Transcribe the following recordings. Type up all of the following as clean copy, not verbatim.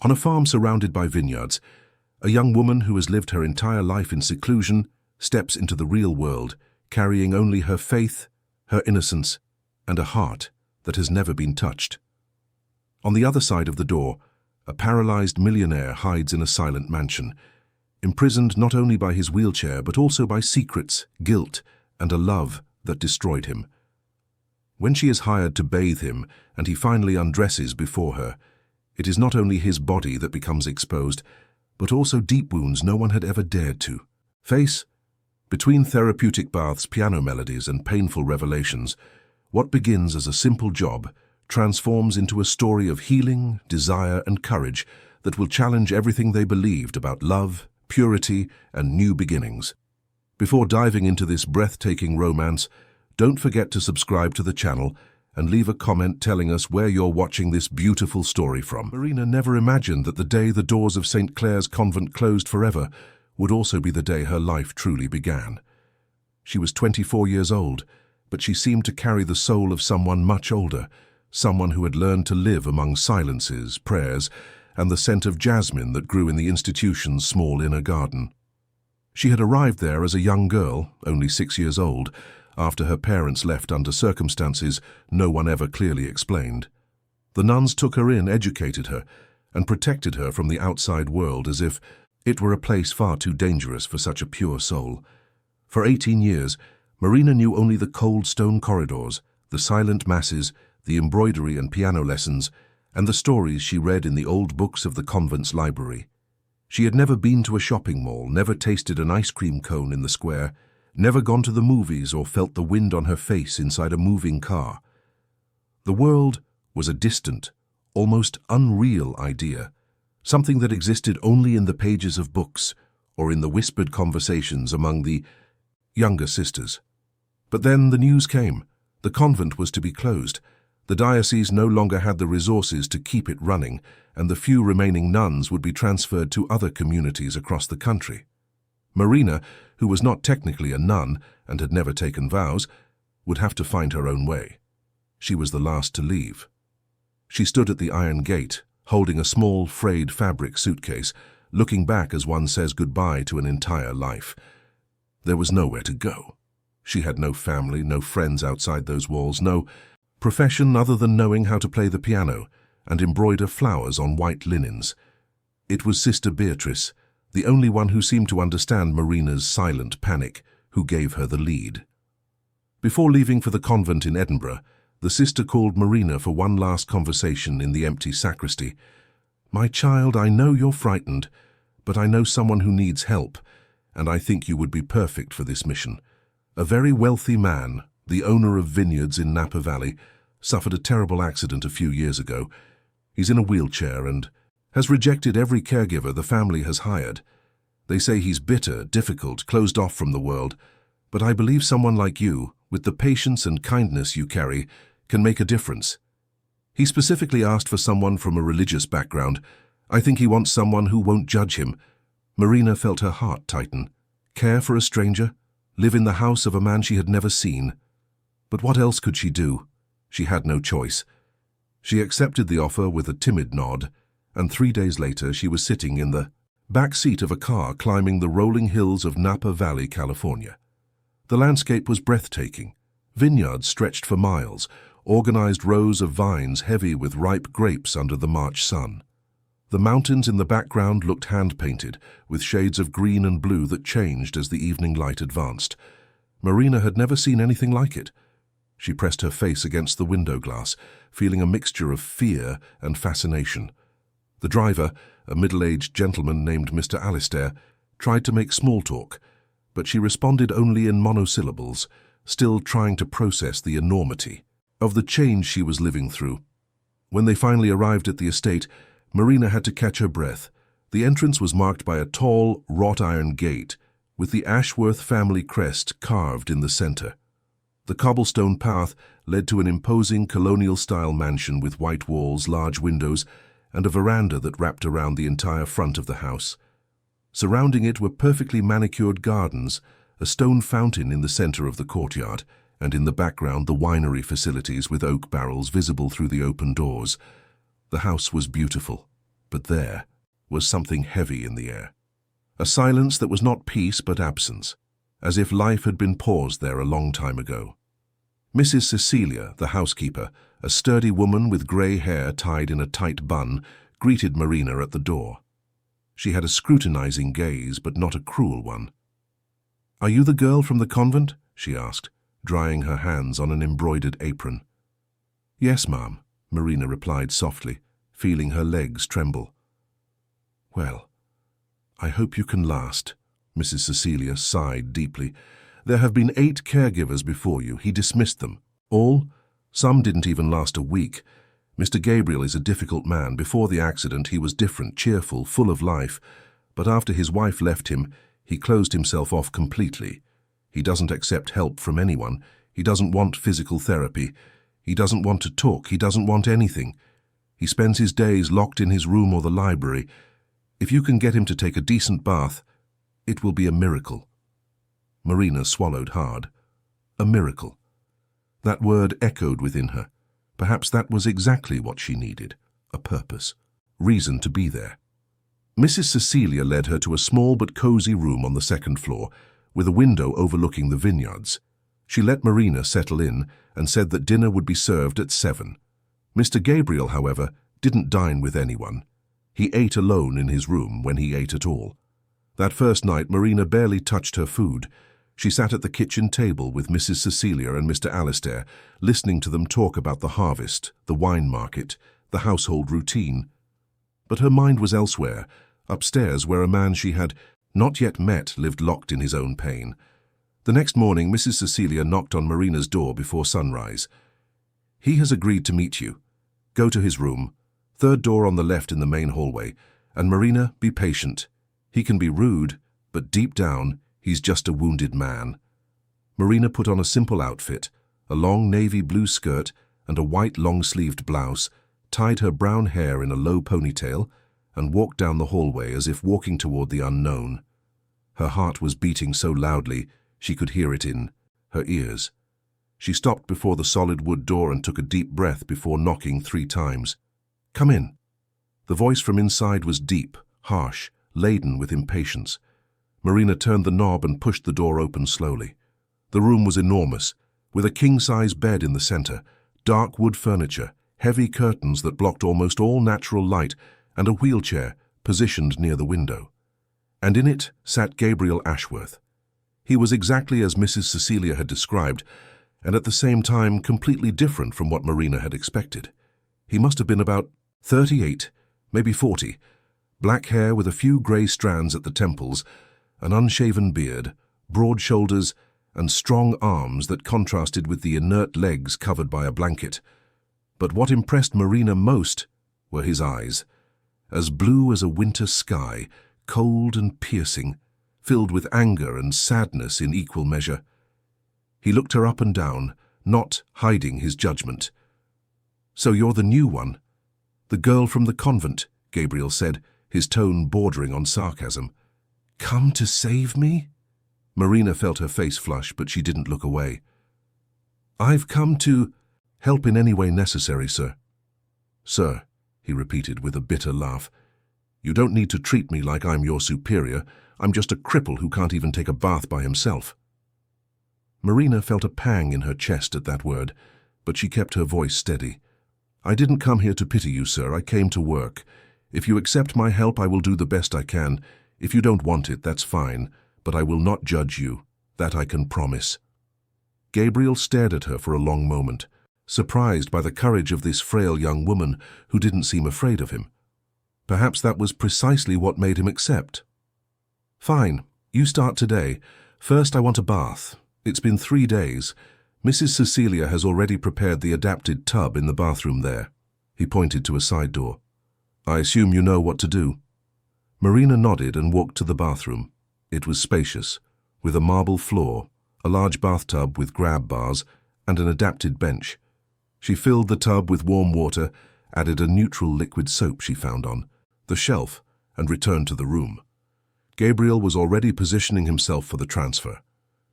On a farm surrounded by vineyards, a young woman who has lived her entire life in seclusion steps into the real world, carrying only her faith, her innocence, and a heart that has never been touched. On the other side of the door, a paralyzed millionaire hides in a silent mansion, imprisoned not only by his wheelchair but also by secrets, guilt, and a love that destroyed him. When she is hired to bathe him and he finally undresses before her, it is not only his body that becomes exposed, but also deep wounds no one had ever dared to face. Between therapeutic baths, piano melodies, and painful revelations, what begins as a simple job transforms into a story of healing, desire, and courage that will challenge everything they believed about love, purity, and new beginnings. Before diving into this breathtaking romance, don't forget to subscribe to the channel and leave a comment telling us where you're watching this beautiful story from. Marina never imagined that the day the doors of St. Clair's convent closed forever would also be the day her life truly began. She was 24 years old, but she seemed to carry the soul of someone much older, someone who had learned to live among silences, prayers, and the scent of jasmine that grew in the institution's small inner garden. She had arrived there as a young girl, only 6 years old, after her parents left under circumstances no one ever clearly explained. The nuns took her in, educated her, and protected her from the outside world as if it were a place far too dangerous for such a pure soul. For 18 years, Marina knew only the cold stone corridors, the silent masses, the embroidery and piano lessons, and the stories she read in the old books of the convent's library. She had never been to a shopping mall, never tasted an ice cream cone in the square, never gone to the movies or felt the wind on her face inside a moving car. The world was a distant, almost unreal idea, something that existed only in the pages of books or in the whispered conversations among the younger sisters. But then the news came. The convent was to be closed. The diocese no longer had the resources to keep it running, and the few remaining nuns would be transferred to other communities across the country. Marina, who was not technically a nun and had never taken vows, would have to find her own way. She was the last to leave. She stood at the iron gate, holding a small, frayed fabric suitcase, looking back as one says goodbye to an entire life. There was nowhere to go. She had no family, no friends outside those walls, no profession other than knowing how to play the piano and embroider flowers on white linens. It was Sister Beatrice, the only one who seemed to understand Marina's silent panic, who gave her the lead. Before leaving for the convent in Edinburgh, the sister called Marina for one last conversation in the empty sacristy. "My child, I know you're frightened, but I know someone who needs help, and I think you would be perfect for this mission. A very wealthy man, the owner of vineyards in Napa Valley, suffered a terrible accident a few years ago. He's in a wheelchair and has rejected every caregiver the family has hired. They say he's bitter, difficult, closed off from the world, but I believe someone like you, with the patience and kindness you carry, can make a difference. He specifically asked for someone from a religious background. I think he wants someone who won't judge him." Marina felt her heart tighten. Care for a stranger? Live in the house of a man she had never seen? But what else could she do? She had no choice. She accepted the offer with a timid nod, and 3 days later she was sitting in the back seat of a car climbing the rolling hills of Napa Valley, California. The landscape was breathtaking. Vineyards stretched for miles, organized rows of vines heavy with ripe grapes under the March sun. The mountains in the background looked hand-painted, with shades of green and blue that changed as the evening light advanced. Marina had never seen anything like it. She pressed her face against the window glass, feeling a mixture of fear and fascination. The driver, a middle-aged gentleman named Mr. Alistair, tried to make small talk, but she responded only in monosyllables, still trying to process the enormity of the change she was living through. When they finally arrived at the estate, Marina had to catch her breath. The entrance was marked by a tall, wrought-iron gate, with the Ashworth family crest carved in the center. The cobblestone path led to an imposing colonial-style mansion with white walls, large windows, and a veranda that wrapped around the entire front of the house. Surrounding it were perfectly manicured gardens, a stone fountain in the center of the courtyard, and in the background the winery facilities with oak barrels visible through the open doors. The house was beautiful, But there was something heavy in the air. A silence that was not peace but absence, as if life had been paused there a long time ago. Mrs. Cecilia, the housekeeper, a sturdy woman with grey hair tied in a tight bun, greeted Marina at the door. She had a scrutinizing gaze, but not a cruel one. "Are you the girl from the convent?" she asked, drying her hands on an embroidered apron. "Yes, ma'am," Marina replied softly, feeling her legs tremble. "Well, I hope you can last," Mrs. Cecilia sighed deeply. "There have been 8 caregivers before you. He dismissed them. All? Some didn't even last a week. Mr. Gabriel is a difficult man. Before the accident, he was different, cheerful, full of life. But after his wife left him, he closed himself off completely. He doesn't accept help from anyone. He doesn't want physical therapy. He doesn't want to talk. He doesn't want anything. He spends his days locked in his room or the library. If you can get him to take a decent bath, it will be a miracle." Marina swallowed hard. A miracle. That word echoed within her. Perhaps that was exactly what she needed. A purpose. Reason to be there. Mrs. Cecilia led her to a small but cozy room on the 2nd floor, with a window overlooking the vineyards. She let Marina settle in and said that dinner would be served at 7. Mr. Gabriel, however, didn't dine with anyone. He ate alone in his room when he ate at all. That first night, Marina barely touched her food. She sat at the kitchen table with Mrs. Cecilia and Mr. Alistair, listening to them talk about the harvest, the wine market, the household routine. But her mind was elsewhere, upstairs where a man she had not yet met lived locked in his own pain. The next morning, Mrs. Cecilia knocked on Marina's door before sunrise. "He has agreed to meet you. Go to his room, 3rd door on the left in the main hallway, and Marina, be patient. He can be rude, but deep down, he's just a wounded man." Marina put on a simple outfit, a long navy blue skirt and a white long-sleeved blouse, tied her brown hair in a low ponytail, and walked down the hallway as if walking toward the unknown. Her heart was beating so loudly she could hear it in her ears. She stopped before the solid wood door and took a deep breath before knocking 3 times. "Come in." The voice from inside was deep, harsh, laden with impatience. Marina turned the knob and pushed the door open slowly. The room was enormous, with a king-size bed in the center, dark wood furniture, heavy curtains that blocked almost all natural light, and a wheelchair positioned near the window. And in it sat Gabriel Ashworth. He was exactly as Mrs. Cecilia had described, and at the same time completely different from what Marina had expected. He must have been about 38, maybe 40, black hair with a few grey strands at the temples, an unshaven beard, broad shoulders, and strong arms that contrasted with the inert legs covered by a blanket. But what impressed Marina most were his eyes, as blue as a winter sky, cold and piercing, filled with anger and sadness in equal measure. He looked her up and down, not hiding his judgment. "So you're the new one? The girl from the convent," Gabriel said, his tone bordering on sarcasm. "Come to save me?" Marina felt her face flush, but she didn't look away. "I've come to help in any way necessary, sir." "Sir," he repeated with a bitter laugh. "You don't need to treat me like I'm your superior. I'm just a cripple who can't even take a bath by himself." Marina felt a pang in her chest at that word, but she kept her voice steady. "I didn't come here to pity you, sir. I came to work. If you accept my help, I will do the best I can. If you don't want it, that's fine, but I will not judge you. That I can promise." Gabriel stared at her for a long moment, surprised by the courage of this frail young woman who didn't seem afraid of him. Perhaps that was precisely what made him accept. "Fine, you start today. First, I want a bath. It's been 3 days. Mrs. Cecilia has already prepared the adapted tub in the bathroom there." He pointed to a side door. "I assume you know what to do." Marina nodded and walked to the bathroom. It was spacious, with a marble floor, a large bathtub with grab bars, and an adapted bench. She filled the tub with warm water, added a neutral liquid soap she found on the shelf, and returned to the room. Gabriel was already positioning himself for the transfer.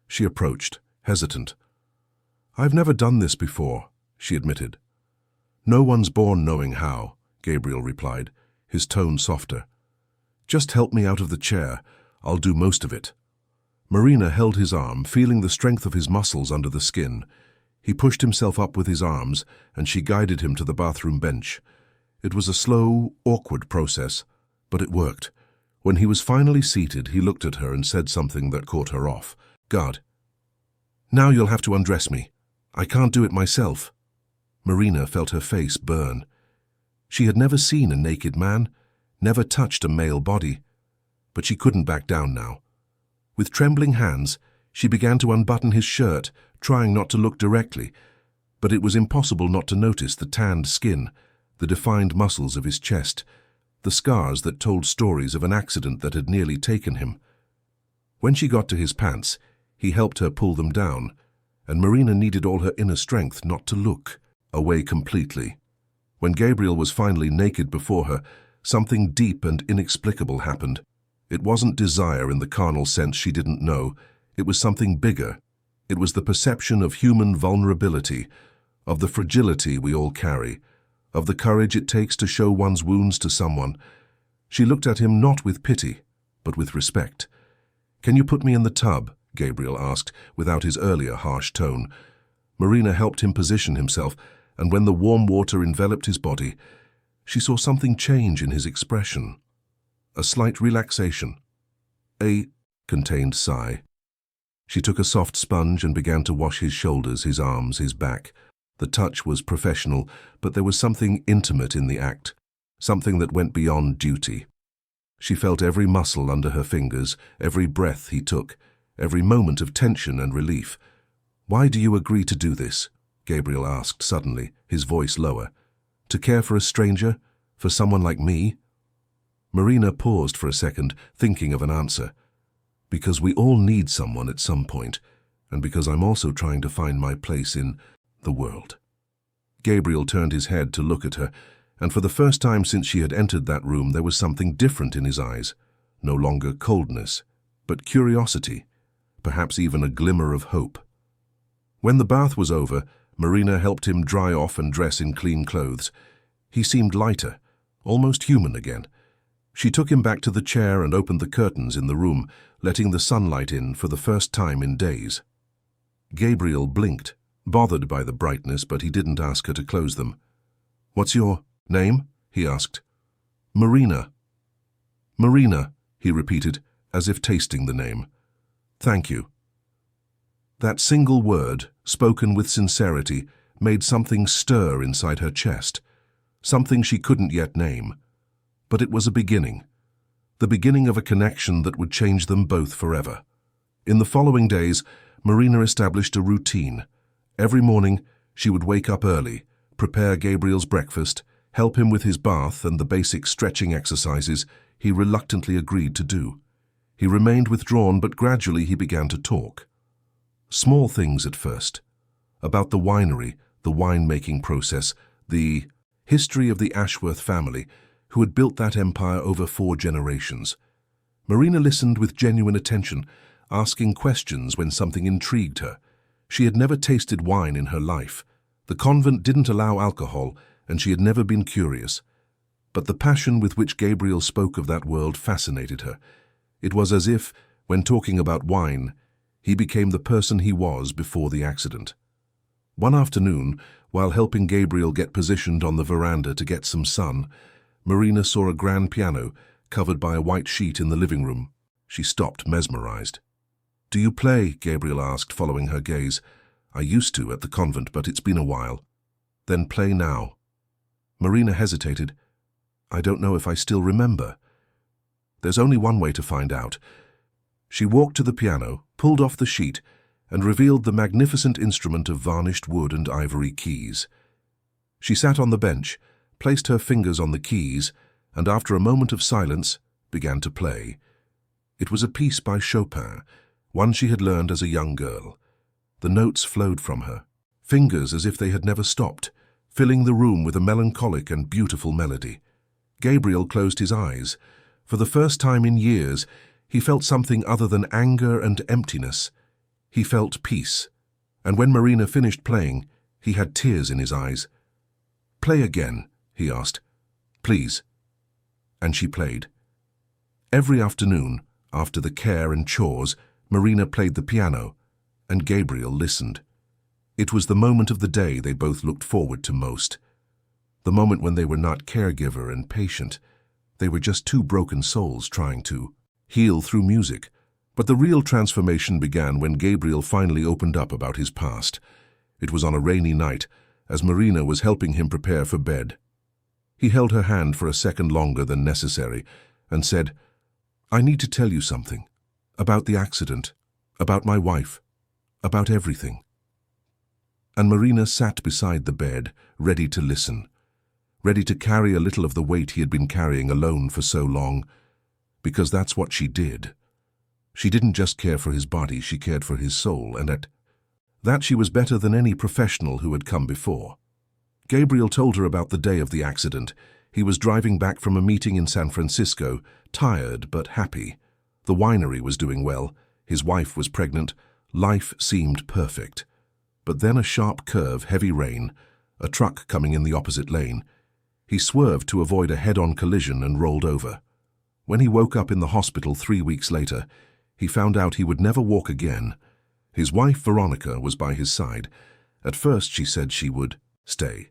She approached, hesitant. "I've never done this before," she admitted. "No one's born knowing how," Gabriel replied, his tone softer. "Just help me out of the chair. I'll do most of it." Marina held his arm, feeling the strength of his muscles under the skin. He pushed himself up with his arms, and she guided him to the bathroom bench. It was a slow, awkward process, but it worked. When he was finally seated, he looked at her and said something that caught her off. "God, now you'll have to undress me. I can't do it myself." Marina felt her face burn. She had never seen a naked man, never touched a male body, but she couldn't back down now. With trembling hands, she began to unbutton his shirt, trying not to look directly, but it was impossible not to notice the tanned skin, the defined muscles of his chest, the scars that told stories of an accident that had nearly taken him. When she got to his pants, he helped her pull them down, and Marina needed all her inner strength not to look away completely. When Gabriel was finally naked before her, something deep and inexplicable happened. It wasn't desire in the carnal sense she didn't know. It was something bigger. It was the perception of human vulnerability, of the fragility we all carry, of the courage it takes to show one's wounds to someone. She looked at him not with pity, but with respect. "Can you put me in the tub?" Gabriel asked, without his earlier harsh tone. Marina helped him position himself, and when the warm water enveloped his body, she saw something change in his expression. A slight relaxation. A contained sigh. She took a soft sponge and began to wash his shoulders, his arms, his back. The touch was professional, but there was something intimate in the act, something that went beyond duty. She felt every muscle under her fingers, every breath he took, every moment of tension and relief. "Why do you agree to do this?" Gabriel asked suddenly, his voice lower. "To care for a stranger? For someone like me?" Marina paused for a second, thinking of an answer. "Because we all need someone at some point, and because I'm also trying to find my place in the world." Gabriel turned his head to look at her, and for the first time since she had entered that room there was something different in his eyes. No longer coldness, but curiosity, perhaps even a glimmer of hope. When the bath was over, Marina helped him dry off and dress in clean clothes. He seemed lighter, almost human again. She took him back to the chair and opened the curtains in the room, letting the sunlight in for the first time in days. Gabriel blinked, bothered by the brightness, but he didn't ask her to close them. "What's your name?" he asked. "Marina." "Marina," he repeated, as if tasting the name. "Thank you." That single word, spoken with sincerity, made something stir inside her chest, something she couldn't yet name. But it was a beginning, the beginning of a connection that would change them both forever. In the following days, Marina established a routine. Every morning, she would wake up early, prepare Gabriel's breakfast, help him with his bath and the basic stretching exercises he reluctantly agreed to do. He remained withdrawn, but gradually he began to talk. Small things at first. About the winery, the wine-making process, the history of the Ashworth family, who had built that empire over 4 generations. Marina listened with genuine attention, asking questions when something intrigued her. She had never tasted wine in her life. The convent didn't allow alcohol, and she had never been curious. But the passion with which Gabriel spoke of that world fascinated her. It was as if, when talking about wine, he became the person he was before the accident. One afternoon, while helping Gabriel get positioned on the veranda to get some sun, Marina saw a grand piano covered by a white sheet in the living room. She stopped, mesmerized. "Do you play?" Gabriel asked, following her gaze. "I used to at the convent, but it's been a while." "Then play now." Marina hesitated. "I don't know if I still remember." "There's only one way to find out." She walked to the piano, pulled off the sheet, and revealed the magnificent instrument of varnished wood and ivory keys. She sat on the bench, placed her fingers on the keys, and after a moment of silence, began to play. It was a piece by Chopin, one she had learned as a young girl. The notes flowed from her, fingers as if they had never stopped, filling the room with a melancholic and beautiful melody. Gabriel closed his eyes. For the first time in years, he felt something other than anger and emptiness. He felt peace, and when Marina finished playing, he had tears in his eyes. "Play again," he asked. "Please." and she played. Every afternoon, after the care and chores, Marina played the piano, and Gabriel listened. It was the moment of the day they both looked forward to most. The moment when they were not caregiver and patient. They were just two broken souls trying to heal through music. But the real transformation began when Gabriel finally opened up about his past. It was on a rainy night, as Marina was helping him prepare for bed. He held her hand for a second longer than necessary and said, "I need to tell you something. About the accident, about my wife, about everything." And Marina sat beside the bed, ready to listen, ready to carry a little of the weight he had been carrying alone for so long, because that's what she did. She didn't just care for his body, she cared for his soul, and at that she was better than any professional who had come before. Gabriel told her about the day of the accident. He was driving back from a meeting in San Francisco, tired but happy. The winery was doing well, his wife was pregnant, life seemed perfect. But then a sharp curve, heavy rain, a truck coming in the opposite lane. He swerved to avoid a head-on collision and rolled over. When he woke up in the hospital 3 weeks later, he found out he would never walk again. His wife, Veronica, was by his side. At first she said she would stay,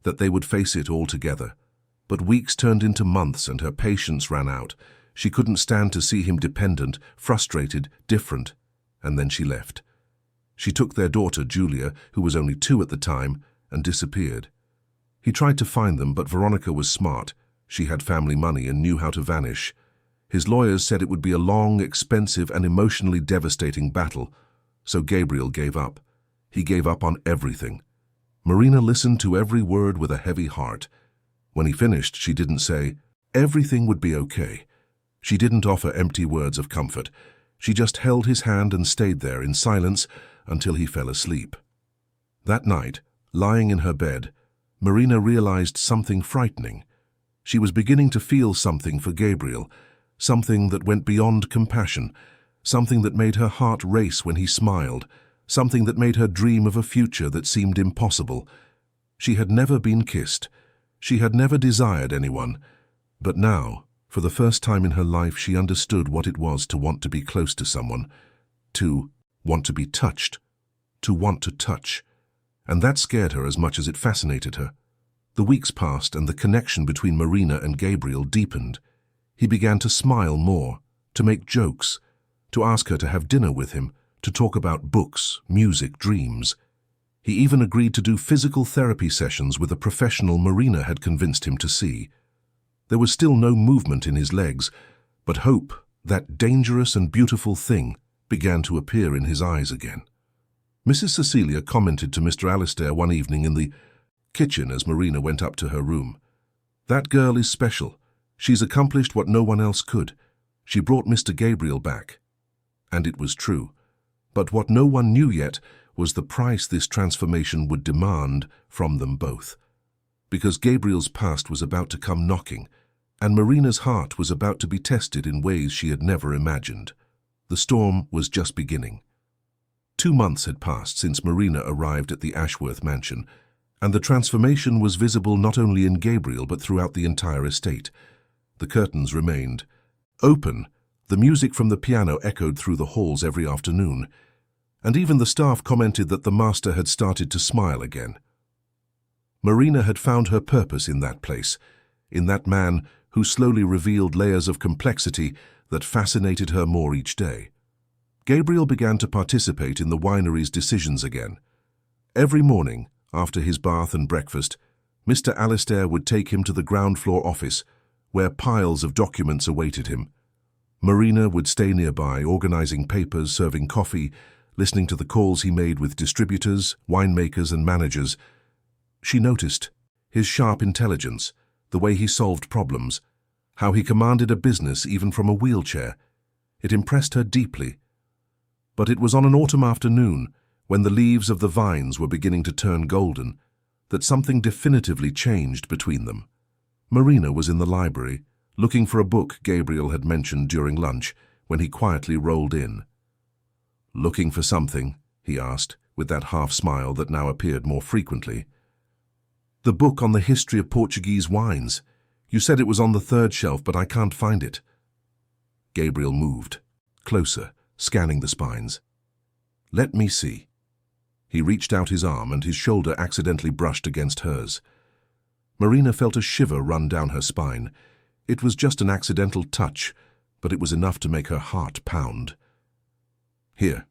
that they would face it all together. But weeks turned into months and her patience ran out. She couldn't stand to see him dependent, frustrated, different. And then she left. She took their daughter, Julia, who was only 2 at the time, and disappeared. He tried to find them, but Veronica was smart. She had family money and knew how to vanish. His lawyers said it would be a long, expensive, and emotionally devastating battle, so Gabriel gave up. He gave up on everything. Marina listened to every word with a heavy heart. When he finished, she didn't say, "Everything would be okay." She didn't offer empty words of comfort. She just held his hand and stayed there in silence until he fell asleep. That night, lying in her bed, Marina realized something frightening. She was beginning to feel something for Gabriel, something that went beyond compassion, something that made her heart race when he smiled, something that made her dream of a future that seemed impossible. She had never been kissed. She had never desired anyone. But now, for the first time in her life, she understood what it was to want to be close to someone, to want to be touched, to want to touch. And that scared her as much as it fascinated her. The weeks passed and the connection between Marina and Gabriel deepened. He began to smile more, to make jokes, to ask her to have dinner with him, to talk about books, music, dreams. He even agreed to do physical therapy sessions with a professional Marina had convinced him to see. There was still no movement in his legs, but hope, that dangerous and beautiful thing, began to appear in his eyes again. Mrs. Cecilia commented to Mr. Alistair one evening in the kitchen as Marina went up to her room. "That girl is special. She's accomplished what no one else could. She brought Mr. Gabriel back." And it was true. But what no one knew yet was the price this transformation would demand from them both. Because Gabriel's past was about to come knocking, and Marina's heart was about to be tested in ways she had never imagined. The storm was just beginning. 2 months had passed since Marina arrived at the Ashworth mansion, and the transformation was visible not only in Gabriel but throughout the entire estate. The curtains remained open. The music from the piano echoed through the halls every afternoon, and even the staff commented that the master had started to smile again. Marina had found her purpose in that place, in that man who slowly revealed layers of complexity that fascinated her more each day. Gabriel began to participate in the winery's decisions again. Every morning, after his bath and breakfast, Mr. Alistair would take him to the ground floor office, where piles of documents awaited him. Marina would stay nearby, organizing papers, serving coffee, listening to the calls he made with distributors, winemakers, and managers. She noticed his sharp intelligence, the way he solved problems, how he commanded a business even from a wheelchair. It impressed her deeply. But it was on an autumn afternoon, when the leaves of the vines were beginning to turn golden, that something definitively changed between them. Marina was in the library, looking for a book Gabriel had mentioned during lunch, when he quietly rolled in. "Looking for something?" he asked, with that half-smile that now appeared more frequently. "The book on the history of Portuguese wines. You said it was on the third shelf, but I can't find it. Gabriel moved, closer, scanning the spines. Let me see. He reached out his arm and his shoulder accidentally brushed against hers. Marina felt a shiver run down her spine. It was just an accidental touch, but it was enough to make her heart pound. Here.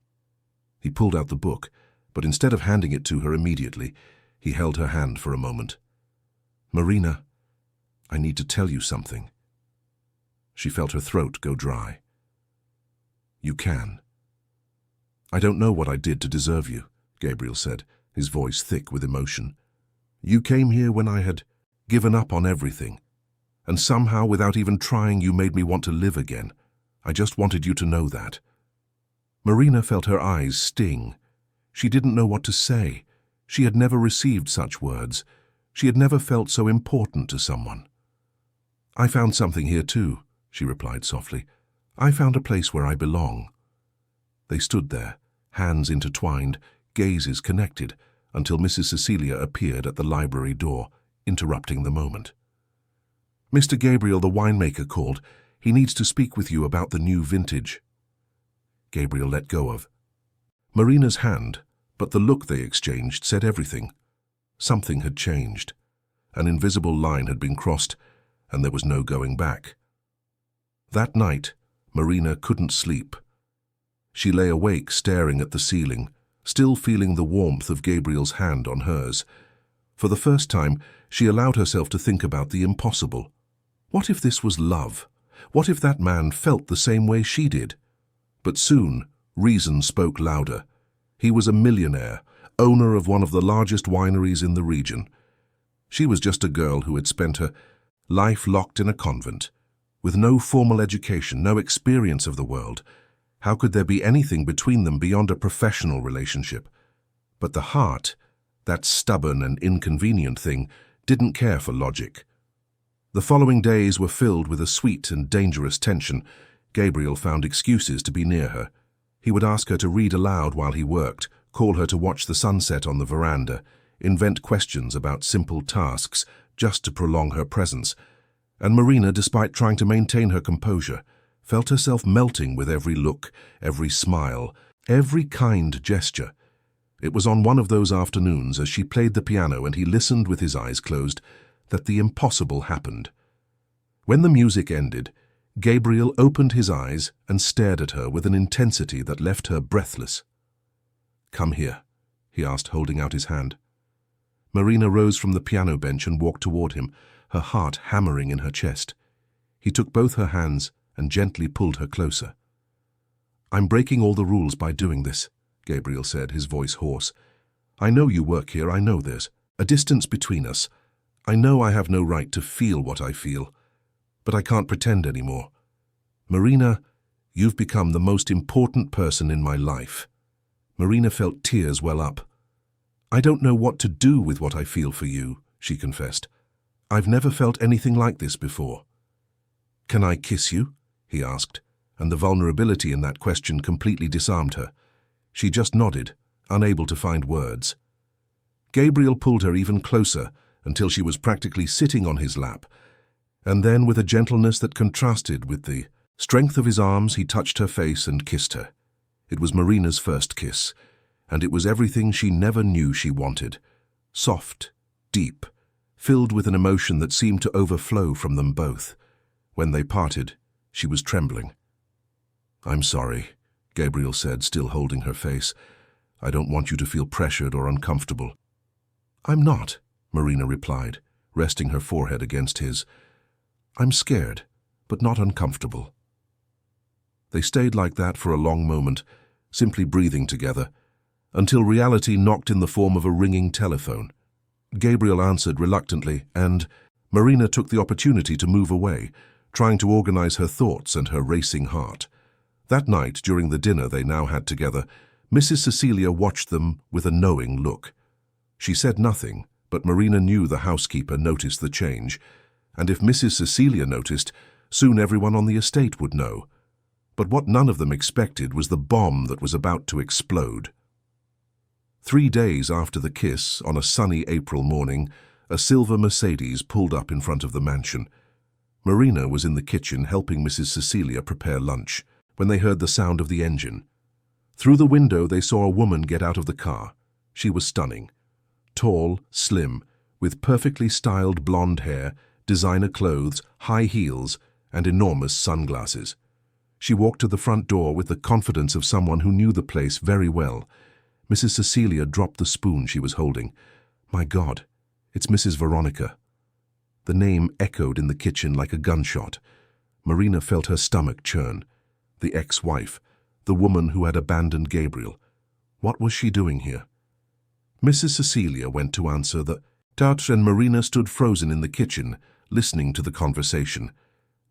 He pulled out the book, but instead of handing it to her immediately, he held her hand for a moment. Marina, I need to tell you something. She felt her throat go dry. You can. I don't know what I did to deserve you, Gabriel said, his voice thick with emotion. You came here when I had given up on everything, and somehow, without even trying, you made me want to live again. I just wanted you to know that. Marina felt her eyes sting. She didn't know what to say. She had never received such words. She had never felt so important to someone. I found something here too, she replied softly. I found a place where I belong. They stood there, hands intertwined, gazes connected, until Mrs. Cecilia appeared at the library door, interrupting the moment. Mr. Gabriel, the winemaker, called. He needs to speak with you about the new vintage. Gabriel let go of Marina's hand, but the look they exchanged said everything. Something had changed. An invisible line had been crossed, and there was no going back. That night, Marina couldn't sleep. She lay awake staring at the ceiling, still feeling the warmth of Gabriel's hand on hers. For the first time, she allowed herself to think about the impossible. What if this was love? What if that man felt the same way she did? But soon, reason spoke louder. He was a millionaire, owner of one of the largest wineries in the region. She was just a girl who had spent her life locked in a convent, with no formal education, no experience of the world. How could there be anything between them beyond a professional relationship? But the heart, that stubborn and inconvenient thing, didn't care for logic. The following days were filled with a sweet and dangerous tension. Gabriel found excuses to be near her. He would ask her to read aloud while he worked, call her to watch the sunset on the veranda, invent questions about simple tasks just to prolong her presence. And Marina, despite trying to maintain her composure, felt herself melting with every look, every smile, every kind gesture. It was on one of those afternoons, as she played the piano and he listened with his eyes closed, that the impossible happened. When the music ended, Gabriel opened his eyes and stared at her with an intensity that left her breathless. Come here, he asked, holding out his hand. Marina rose from the piano bench and walked toward him, her heart hammering in her chest. He took both her hands and gently pulled her closer. I'm breaking all the rules by doing this, Gabriel said, his voice hoarse. I know you work here, I know there's a distance between us. I know I have no right to feel what I feel, but I can't pretend anymore. Marina, you've become the most important person in my life. Marina felt tears well up. I don't know what to do with what I feel for you, she confessed. I've never felt anything like this before. Can I kiss you? He asked, and the vulnerability in that question completely disarmed her. She just nodded, unable to find words. Gabriel pulled her even closer until she was practically sitting on his lap, and then, with a gentleness that contrasted with the strength of his arms, he touched her face and kissed her. It was Marina's first kiss, and it was everything she never knew she wanted. Soft, deep, filled with an emotion that seemed to overflow from them both. When they parted, she was trembling. I'm sorry, Gabriel said, still holding her face. I don't want you to feel pressured or uncomfortable. I'm not, Marina replied, resting her forehead against his. I'm scared, but not uncomfortable. They stayed like that for a long moment, simply breathing together, until reality knocked in the form of a ringing telephone. Gabriel answered reluctantly, and Marina took the opportunity to move away, trying to organize her thoughts and her racing heart. That night, during the dinner they now had together, Mrs. Cecilia watched them with a knowing look. She said nothing, but Marina knew the housekeeper noticed the change, and if Mrs. Cecilia noticed, soon everyone on the estate would know. But what none of them expected was the bomb that was about to explode. 3 days after the kiss, on a sunny April morning, a silver Mercedes pulled up in front of the mansion. Marina was in the kitchen helping Mrs. Cecilia prepare lunch when they heard the sound of the engine. Through the window they saw a woman get out of the car. She was stunning. Tall, slim, with perfectly styled blonde hair, designer clothes, high heels, and enormous sunglasses. She walked to the front door with the confidence of someone who knew the place very well. Mrs. Cecilia dropped the spoon she was holding. My God, it's Mrs. Veronica. The name echoed in the kitchen like a gunshot. Marina felt her stomach churn. The ex-wife, the woman who had abandoned Gabriel. What was she doing here? Mrs. Cecilia went to answer the touch, and Marina stood frozen in the kitchen, listening to the conversation.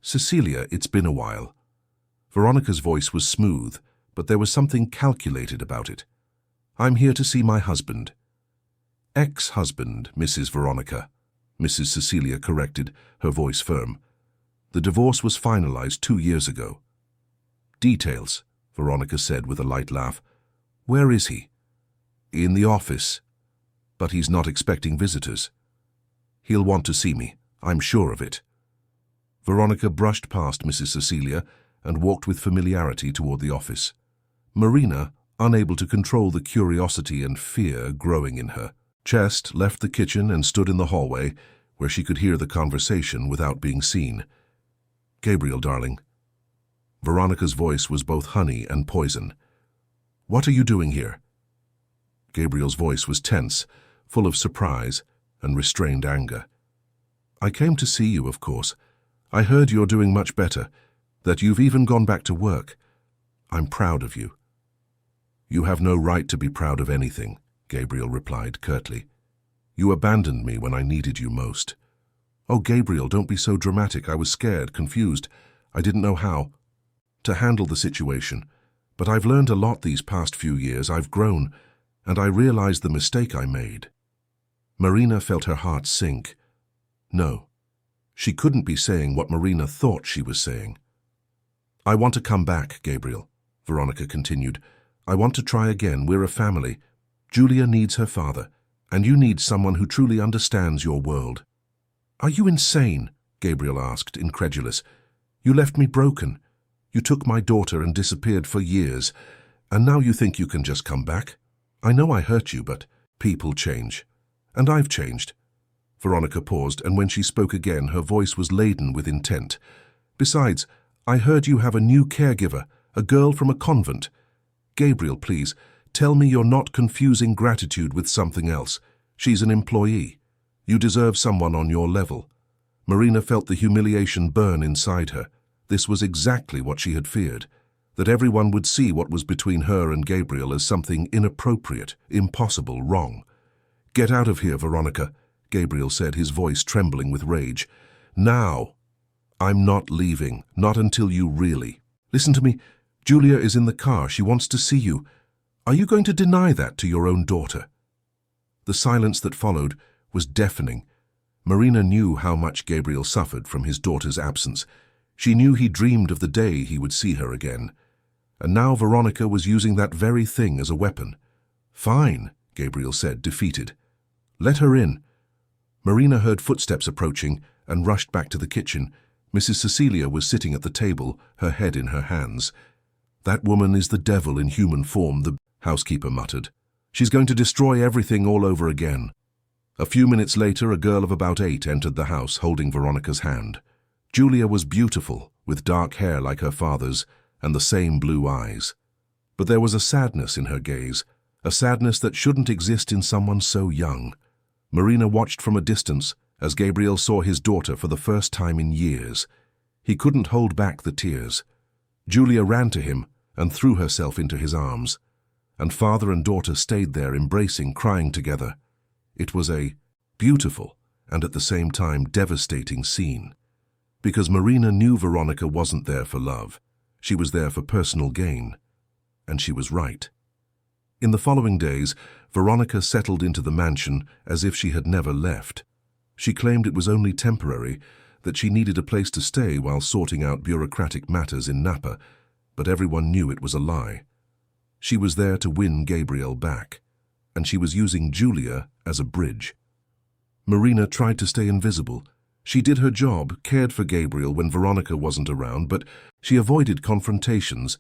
Cecilia, it's been a while. Veronica's voice was smooth, but there was something calculated about it. I'm here to see my husband. Ex-husband, Mrs. Veronica, Mrs. Cecilia corrected, her voice firm. The divorce was finalized 2 years ago. Details, Veronica said with a light laugh. Where is he? In the office. But he's not expecting visitors. He'll want to see me, I'm sure of it. Veronica brushed past Mrs. Cecilia and walked with familiarity toward the office. Marina, unable to control the curiosity and fear growing in her chest, left the kitchen and stood in the hallway where she could hear the conversation without being seen. Gabriel, darling. Veronica's voice was both honey and poison. What are you doing here? Gabriel's voice was tense, full of surprise and restrained anger. I came to see you, of course. I heard you're doing much better, that you've even gone back to work. I'm proud of you. You have no right to be proud of anything, Gabriel replied curtly. You abandoned me when I needed you most. Oh, Gabriel, don't be so dramatic. I was scared, confused. I didn't know how to handle the situation. But I've learned a lot these past few years. I've grown, and I realized the mistake I made. Marina felt her heart sink. No, she couldn't be saying what Marina thought she was saying. I want to come back, Gabriel, Veronica continued. I want to try again. We're a family. Julia needs her father, and you need someone who truly understands your world. Are you insane? Gabriel asked, incredulous. You left me broken. You took my daughter and disappeared for years, and now you think you can just come back? I know I hurt you, but people change. And I've changed. Veronica paused, and when she spoke again, her voice was laden with intent. Besides, I heard you have a new caregiver, a girl from a convent. Gabriel, please, tell me you're not confusing gratitude with something else. She's an employee. You deserve someone on your level. Marina felt the humiliation burn inside her. This was exactly what she had feared, that everyone would see what was between her and Gabriel as something inappropriate, impossible, wrong. Get out of here, Veronica, Gabriel said, his voice trembling with rage. Now. I'm not leaving, not until you really. Listen to me. Julia is in the car. She wants to see you. Are you going to deny that to your own daughter? The silence that followed was deafening. Marina knew how much Gabriel suffered from his daughter's absence. She knew he dreamed of the day he would see her again. And now Veronica was using that very thing as a weapon. Fine, Gabriel said, defeated. Let her in. Marina heard footsteps approaching and rushed back to the kitchen. Mrs. Cecilia was sitting at the table, her head in her hands. That woman is the devil in human form, the housekeeper muttered. She's going to destroy everything all over again. A few minutes later, a girl of about 8 entered the house holding Veronica's hand. Julia was beautiful, with dark hair like her father's and the same blue eyes. But there was a sadness in her gaze, a sadness that shouldn't exist in someone so young. Marina watched from a distance as Gabriel saw his daughter for the first time in years. He couldn't hold back the tears. Julia ran to him and threw herself into his arms, and father and daughter stayed there embracing, crying together. It was a beautiful and at the same time devastating scene. Because Marina knew Veronica wasn't there for love. She was there for personal gain. And she was right. In the following days, Veronica settled into the mansion as if she had never left. She claimed it was only temporary, that she needed a place to stay while sorting out bureaucratic matters in Napa, but everyone knew it was a lie. She was there to win Gabriel back, and she was using Julia as a bridge. Marina tried to stay invisible. She did her job, cared for Gabriel when Veronica wasn't around, but she avoided confrontations.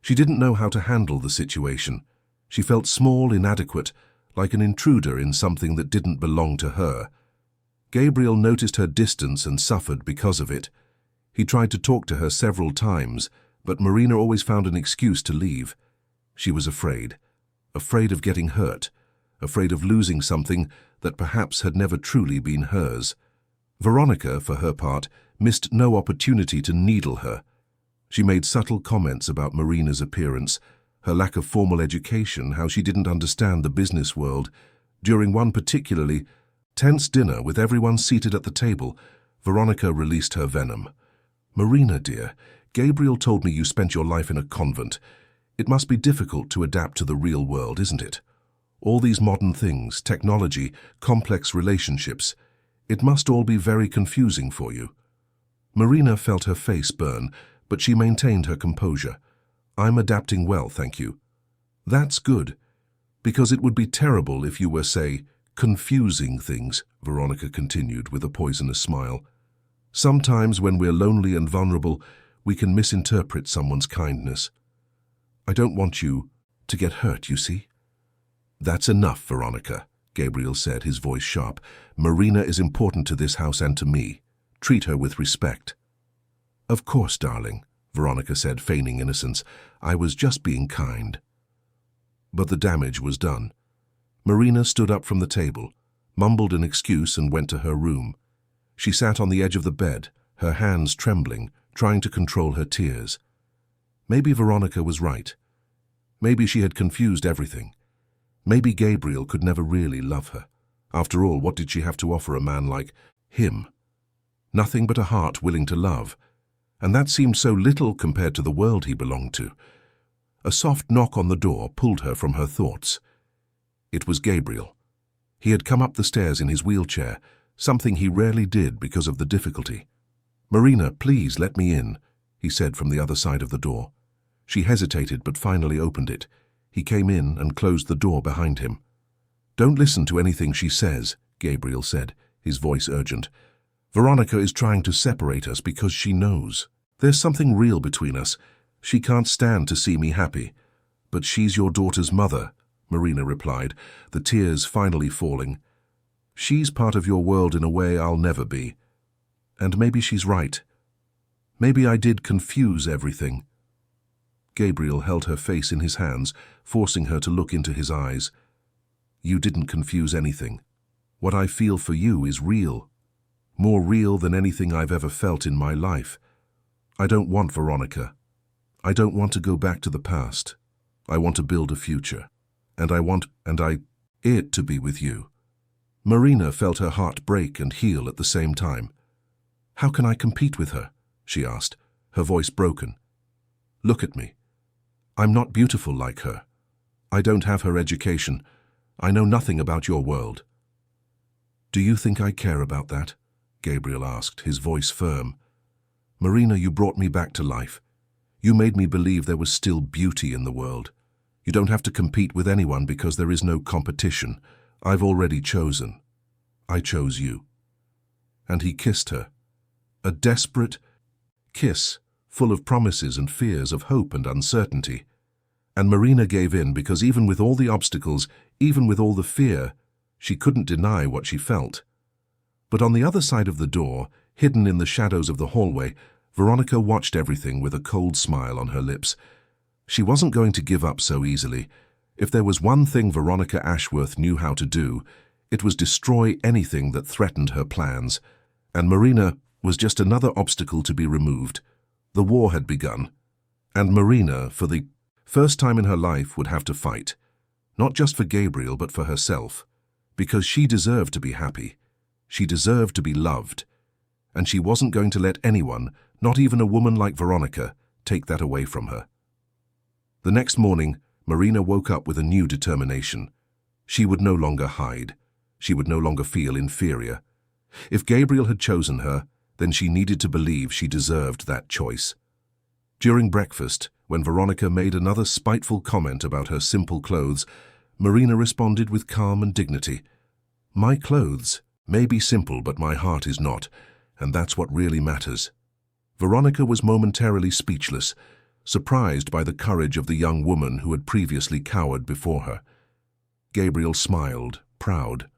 She didn't know how to handle the situation. She felt small, inadequate, like an intruder in something that didn't belong to her. Gabriel noticed her distance and suffered because of it. He tried to talk to her several times, but Marina always found an excuse to leave. She was afraid of getting hurt, afraid of losing something that perhaps had never truly been hers. Veronica, for her part, missed no opportunity to needle her. She made subtle comments about Marina's appearance, her lack of formal education, how she didn't understand the business world. During one particularly tense dinner with everyone seated at the table, Veronica released her venom. "Marina, dear, Gabriel told me you spent your life in a convent. It must be difficult to adapt to the real world, isn't it? All these modern things, technology, complex relationships. It must all be very confusing for you." Marina felt her face burn, but she maintained her composure. "I'm adapting well, thank you." "That's good, because it would be terrible if you were, say, confusing things," Veronica continued with a poisonous smile. "Sometimes when we're lonely and vulnerable, we can misinterpret someone's kindness. I don't want you to get hurt, you see?" "That's enough, Veronica," Gabriel said, his voice sharp. "Marina is important to this house and to me. Treat her with respect." "Of course, darling," Veronica said, feigning innocence. "I was just being kind." But the damage was done. Marina stood up from the table, mumbled an excuse and went to her room. She sat on the edge of the bed, her hands trembling, trying to control her tears. Maybe Veronica was right. Maybe she had confused everything. Maybe Gabriel could never really love her. After all, what did she have to offer a man like him? Nothing but a heart willing to love. And that seemed so little compared to the world he belonged to. A soft knock on the door pulled her from her thoughts. It was Gabriel. He had come up the stairs in his wheelchair, something he rarely did because of the difficulty. "Marina, please let me in," he said from the other side of the door. She hesitated but finally opened it. He came in and closed the door behind him. "Don't listen to anything she says," Gabriel said, his voice urgent. "Veronica is trying to separate us because she knows. There's something real between us. She can't stand to see me happy." "But she's your daughter's mother," Marina replied, the tears finally falling. "She's part of your world in a way I'll never be. And maybe she's right. Maybe I did confuse everything." Gabriel held her face in his hands, forcing her to look into his eyes. "You didn't confuse anything. What I feel for you is real. More real than anything I've ever felt in my life. I don't want Veronica. I don't want to go back to the past. I want to build a future. And I want it to be with you." Marina felt her heart break and heal at the same time. "How can I compete with her?" she asked, her voice broken. "Look at me. I'm not beautiful like her. I don't have her education. I know nothing about your world." "Do you think I care about that?" Gabriel asked, his voice firm. "Marina, you brought me back to life. You made me believe there was still beauty in the world. You don't have to compete with anyone because there is no competition. I've already chosen. I chose you." And he kissed her. A desperate kiss, full of promises and fears of hope and uncertainty. And Marina gave in because even with all the obstacles, even with all the fear, she couldn't deny what she felt. But on the other side of the door, hidden in the shadows of the hallway, Veronica watched everything with a cold smile on her lips. She wasn't going to give up so easily. If there was one thing Veronica Ashworth knew how to do, it was destroy anything that threatened her plans. And Marina was just another obstacle to be removed. The war had begun. And Marina, for the first time in her life, would have to fight. Not just for Gabriel, but for herself. Because she deserved to be happy. She deserved to be loved. And she wasn't going to let anyone, not even a woman like Veronica, take that away from her. The next morning, Marina woke up with a new determination. She would no longer hide. She would no longer feel inferior. If Gabriel had chosen her, then she needed to believe she deserved that choice. During breakfast, when Veronica made another spiteful comment about her simple clothes, Marina responded with calm and dignity. "My clothes may be simple, but my heart is not. and that's what really matters. Veronica was momentarily speechless, surprised by the courage of the young woman who had previously cowered before her. Gabriel smiled, proud.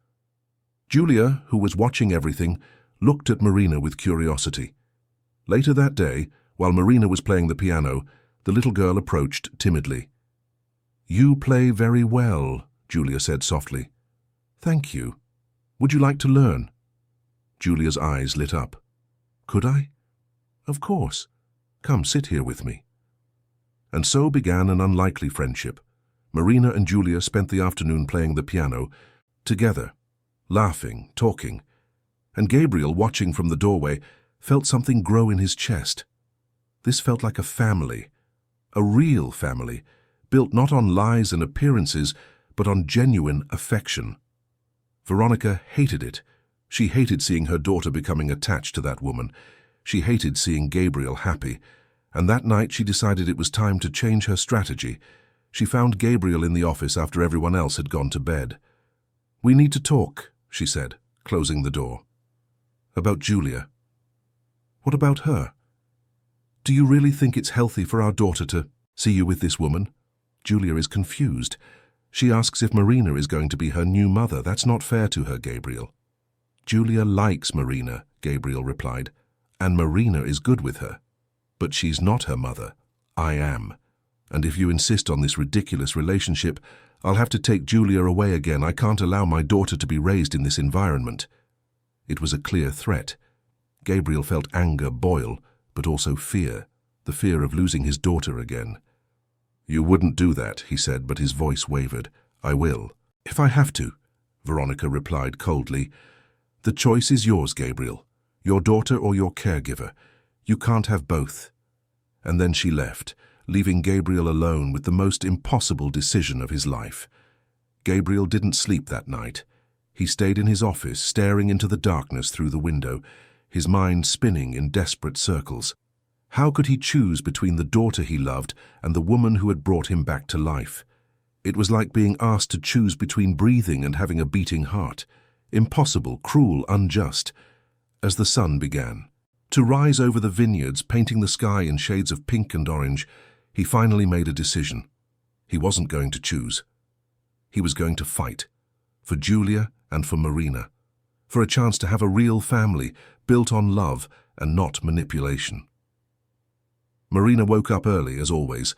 Julia, who was watching everything, looked at Marina with curiosity. Later that day, while Marina was playing the piano, the little girl approached timidly. "You play very well," Julia said softly. "Thank you. Would you like to learn?" Julia's eyes lit up. "Could I?" "Of course. Come, sit here with me." And so began an unlikely friendship. Marina and Julia spent the afternoon playing the piano, together, laughing, talking, and Gabriel, watching from the doorway, felt something grow in his chest. This felt like a family, a real family, built not on lies and appearances, but on genuine affection. Veronica hated it. She hated seeing her daughter becoming attached to that woman. She hated seeing Gabriel happy, and that night she decided it was time to change her strategy. She found Gabriel in the office after everyone else had gone to bed. "We need to talk," she said, closing the door. "About Julia." "What about her? Do you really think it's healthy for our daughter to see you with this woman?" Julia is confused. She asks if Marina is going to be her new mother. "That's not fair to her, Gabriel." "Julia likes Marina," Gabriel replied, "and Marina is good with her. But she's not her mother. I am. And if you insist on this ridiculous relationship, I'll have to take Julia away again. I can't allow my daughter to be raised in this environment." It was a clear threat. Gabriel felt anger boil, but also fear, the fear of losing his daughter again. "You wouldn't do that," he said, but his voice wavered. "I will. If I have to," Veronica replied coldly. "The choice is yours, Gabriel. Your daughter or your caregiver. You can't have both." And then she left, leaving Gabriel alone with the most impossible decision of his life. Gabriel didn't sleep that night. He stayed in his office, staring into the darkness through the window, his mind spinning in desperate circles. How could he choose between the daughter he loved and the woman who had brought him back to life? It was like being asked to choose between breathing and having a beating heart. Impossible, cruel, unjust. As the sun began to rise over the vineyards, painting the sky in shades of pink and orange, he finally made a decision. He wasn't going to choose. He was going to fight. For Julia and for Marina. For a chance to have a real family, built on love and not manipulation. Marina woke up early, as always,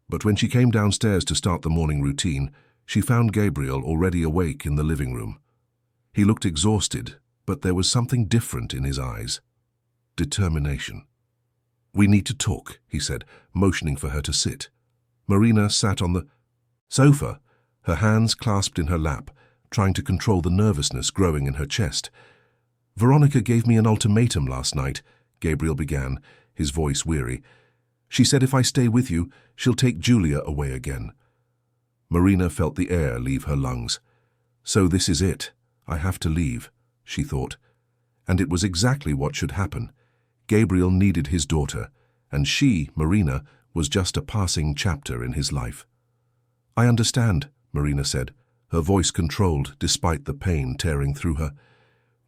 but when she came downstairs to start the morning routine, she found Gabriel already awake in the living room. He looked exhausted, but there was something different in his eyes. Determination. "We need to talk," he said, motioning for her to sit. Marina sat on the sofa, her hands clasped in her lap, trying to control the nervousness growing in her chest. "Veronica gave me an ultimatum last night," Gabriel began, his voice weary. "She said if I stay with you, she'll take Julia away again." Marina felt the air leave her lungs. "So this is it. I have to leave," she thought. And it was exactly what should happen. Gabriel needed his daughter, and she, Marina, was just a passing chapter in his life. "I understand," Marina said, her voice controlled despite the pain tearing through her.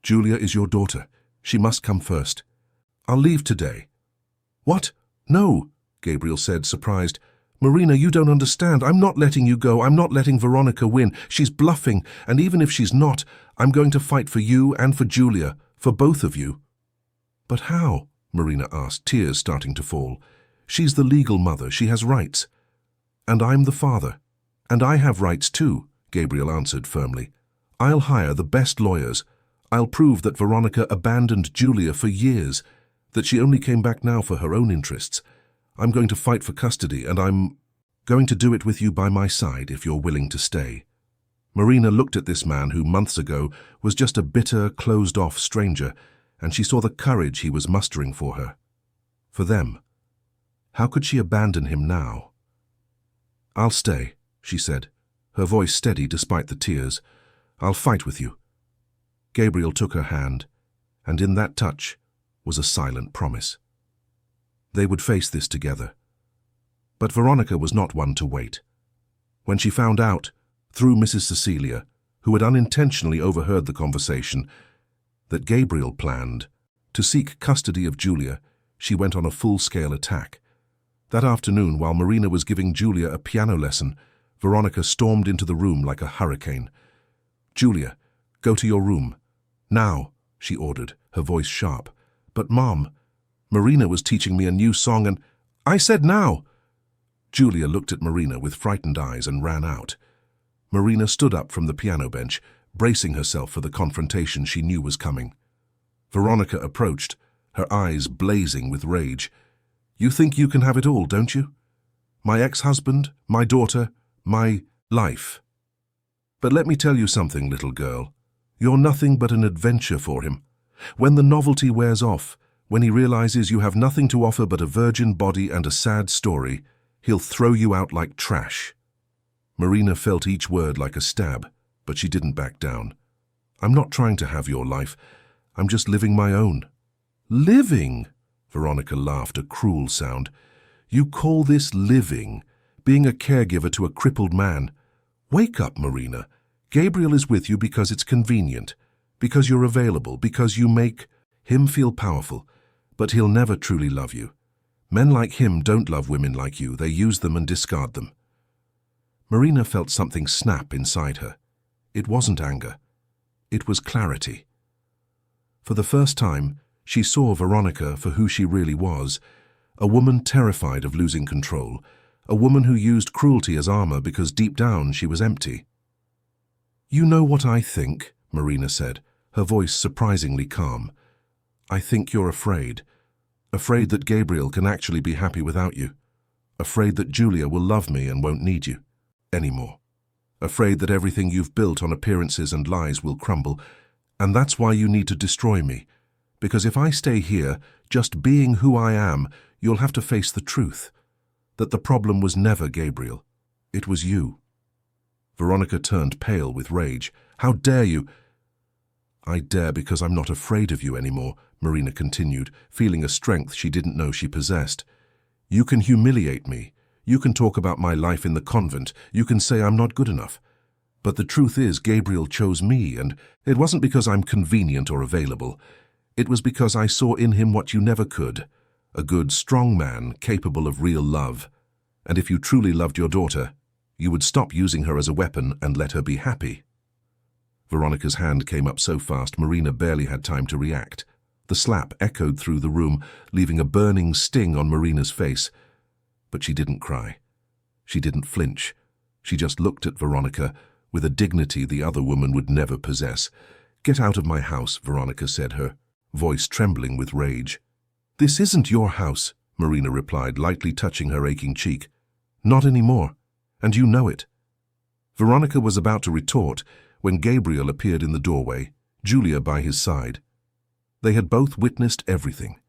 "Julia is your daughter. She must come first. I'll leave today." "What? No," Gabriel said, surprised. "Marina, you don't understand. I'm not letting you go. I'm not letting Veronica win. She's bluffing, and even if she's not, I'm going to fight for you and for Julia, for both of you." "But how?" Marina asked, tears starting to fall. "She's the legal mother. She has rights." "And I'm the father. And I have rights too," Gabriel answered firmly. "I'll hire the best lawyers. I'll prove that Veronica abandoned Julia for years, that she only came back now for her own interests. I'm going to fight for custody, and I'm going to do it with you by my side if you're willing to stay." Marina looked at this man who months ago was just a bitter, closed-off stranger, and she saw the courage he was mustering for her. For them. How could she abandon him now? "I'll stay," she said, her voice steady despite the tears. "I'll fight with you." Gabriel took her hand, and in that touch was a silent promise. They would face this together. But Veronica was not one to wait. When she found out, through Mrs. Cecilia, who had unintentionally overheard the conversation, that Gabriel planned, To seek custody of Julia, she went on a full-scale attack. That afternoon, while Marina was giving Julia a piano lesson, Veronica stormed into the room like a hurricane. "Julia, go to your room. Now," she ordered, her voice sharp. "But, Mom, Marina was teaching me a new song and—" "I said now!" Julia looked at Marina with frightened eyes and ran out. Marina stood up from the piano bench, bracing herself for the confrontation she knew was coming. Veronica approached, her eyes blazing with rage. "You think you can have it all, don't you? My ex-husband, my daughter, my life. But let me tell you something, little girl. You're nothing but an adventure for him. When the novelty wears off, when he realizes you have nothing to offer but a virgin body and a sad story, he'll throw you out like trash." Marina felt each word like a stab, but she didn't back down. "I'm not trying to have your life. I'm just living my own." "Living?" Veronica laughed, a cruel sound. "You call this living? Being a caregiver to a crippled man? Wake up, Marina. Gabriel is with you because it's convenient, because you're available, because you make him feel powerful, but he'll never truly love you. Men like him don't love women like you. They use them and discard them." Marina felt something snap inside her. It wasn't anger. It was clarity. For the first time, she saw Veronica for who she really was, a woman terrified of losing control, a woman who used cruelty as armor because deep down she was empty. "You know what I think," Marina said, her voice surprisingly calm. "I think you're afraid. Afraid that Gabriel can actually be happy without you. Afraid that Julia will love me and won't need you anymore. Afraid that everything you've built on appearances and lies will crumble. And that's why you need to destroy me. Because if I stay here, just being who I am, you'll have to face the truth. That the problem was never Gabriel. It was you." Veronica turned pale with rage. "How dare you?" "I dare because I'm not afraid of you anymore," Marina continued, feeling a strength she didn't know she possessed. "You can humiliate me. You can talk about my life in the convent. You can say I'm not good enough. But the truth is Gabriel chose me, and it wasn't because I'm convenient or available. It was because I saw in him what you never could. A good, strong man capable of real love. And if you truly loved your daughter, you would stop using her as a weapon and let her be happy." Veronica's hand came up so fast Marina barely had time to react. The slap echoed through the room, leaving a burning sting on Marina's face. But she didn't cry. She didn't flinch. She just looked at Veronica with a dignity the other woman would never possess. "Get out of my house," Veronica said, her voice trembling with rage. "This isn't your house," Marina replied, lightly touching her aching cheek. "Not anymore, and you know it." Veronica was about to retort when Gabriel appeared in the doorway, Julia by his side. They had both witnessed everything.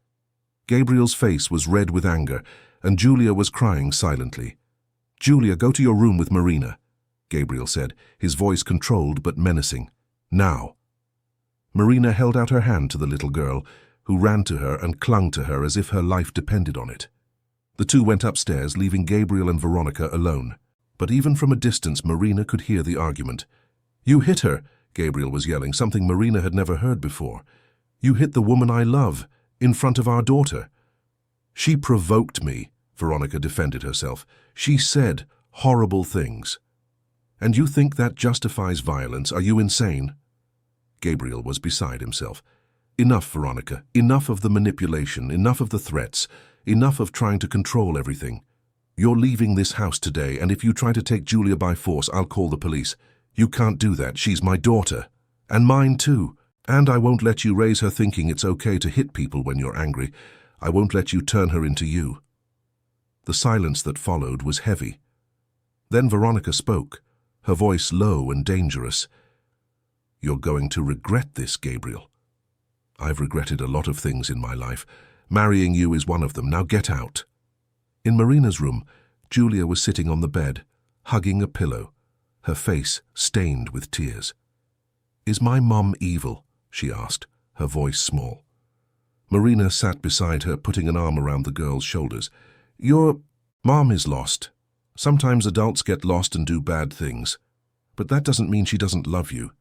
Gabriel's face was red with anger, and Julia was crying silently. "Julia, go to your room with Marina," Gabriel said, his voice controlled but menacing. "Now." Marina held out her hand to the little girl, who ran to her and clung to her as if her life depended on it. The two went upstairs, leaving Gabriel and Veronica alone. But even from a distance, Marina could hear the argument. "You hit her," Gabriel was yelling, something Marina had never heard before. "You hit the woman I love, in front of our daughter." "She provoked me," Veronica defended herself. "She said horrible things." "And you think that justifies violence? Are you insane?" Gabriel was beside himself. "Enough, Veronica. Enough of the manipulation, enough of the threats, enough of trying to control everything. You're leaving this house today, and if you try to take Julia by force, I'll call the police. You can't do that. She's my daughter. And mine too. And I won't let you raise her thinking it's okay to hit people when you're angry. I won't let you turn her into you." The silence that followed was heavy. Then Veronica spoke, her voice low and dangerous. "You're going to regret this, Gabriel. I've regretted a lot of things in my life. Marrying you is one of them. Now get out." In Marina's room, Julia was sitting on the bed, hugging a pillow, her face stained with tears. "Is my mum evil?" she asked, her voice small. Marina sat beside her, putting an arm around the girl's shoulders. "Your mom is lost. Sometimes adults get lost and do bad things. But that doesn't mean she doesn't love you."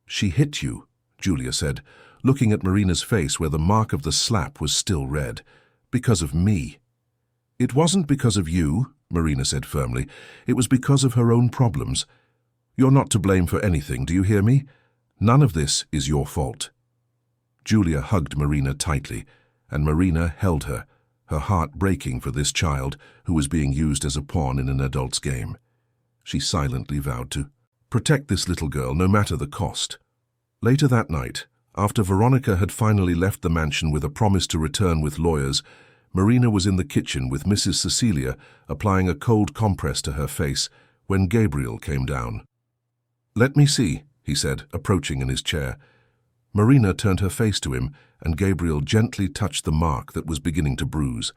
"She hit you," Julia said, looking at Marina's face where the mark of the slap was still red. "Because of me." "It wasn't because of you," Marina said firmly. "It was because of her own problems. You're not to blame for anything, do you hear me? None of this is your fault." Julia hugged Marina tightly, and Marina held her, her heart breaking for this child who was being used as a pawn in an adult's game. She silently vowed to protect this little girl no matter the cost. Later that night, after Veronica had finally left the mansion with a promise to return with lawyers, Marina was in the kitchen with Mrs. Cecilia applying a cold compress to her face when Gabriel came down. "Let me see," he said, approaching in his chair. Marina turned her face to him, and Gabriel gently touched the mark that was beginning to bruise.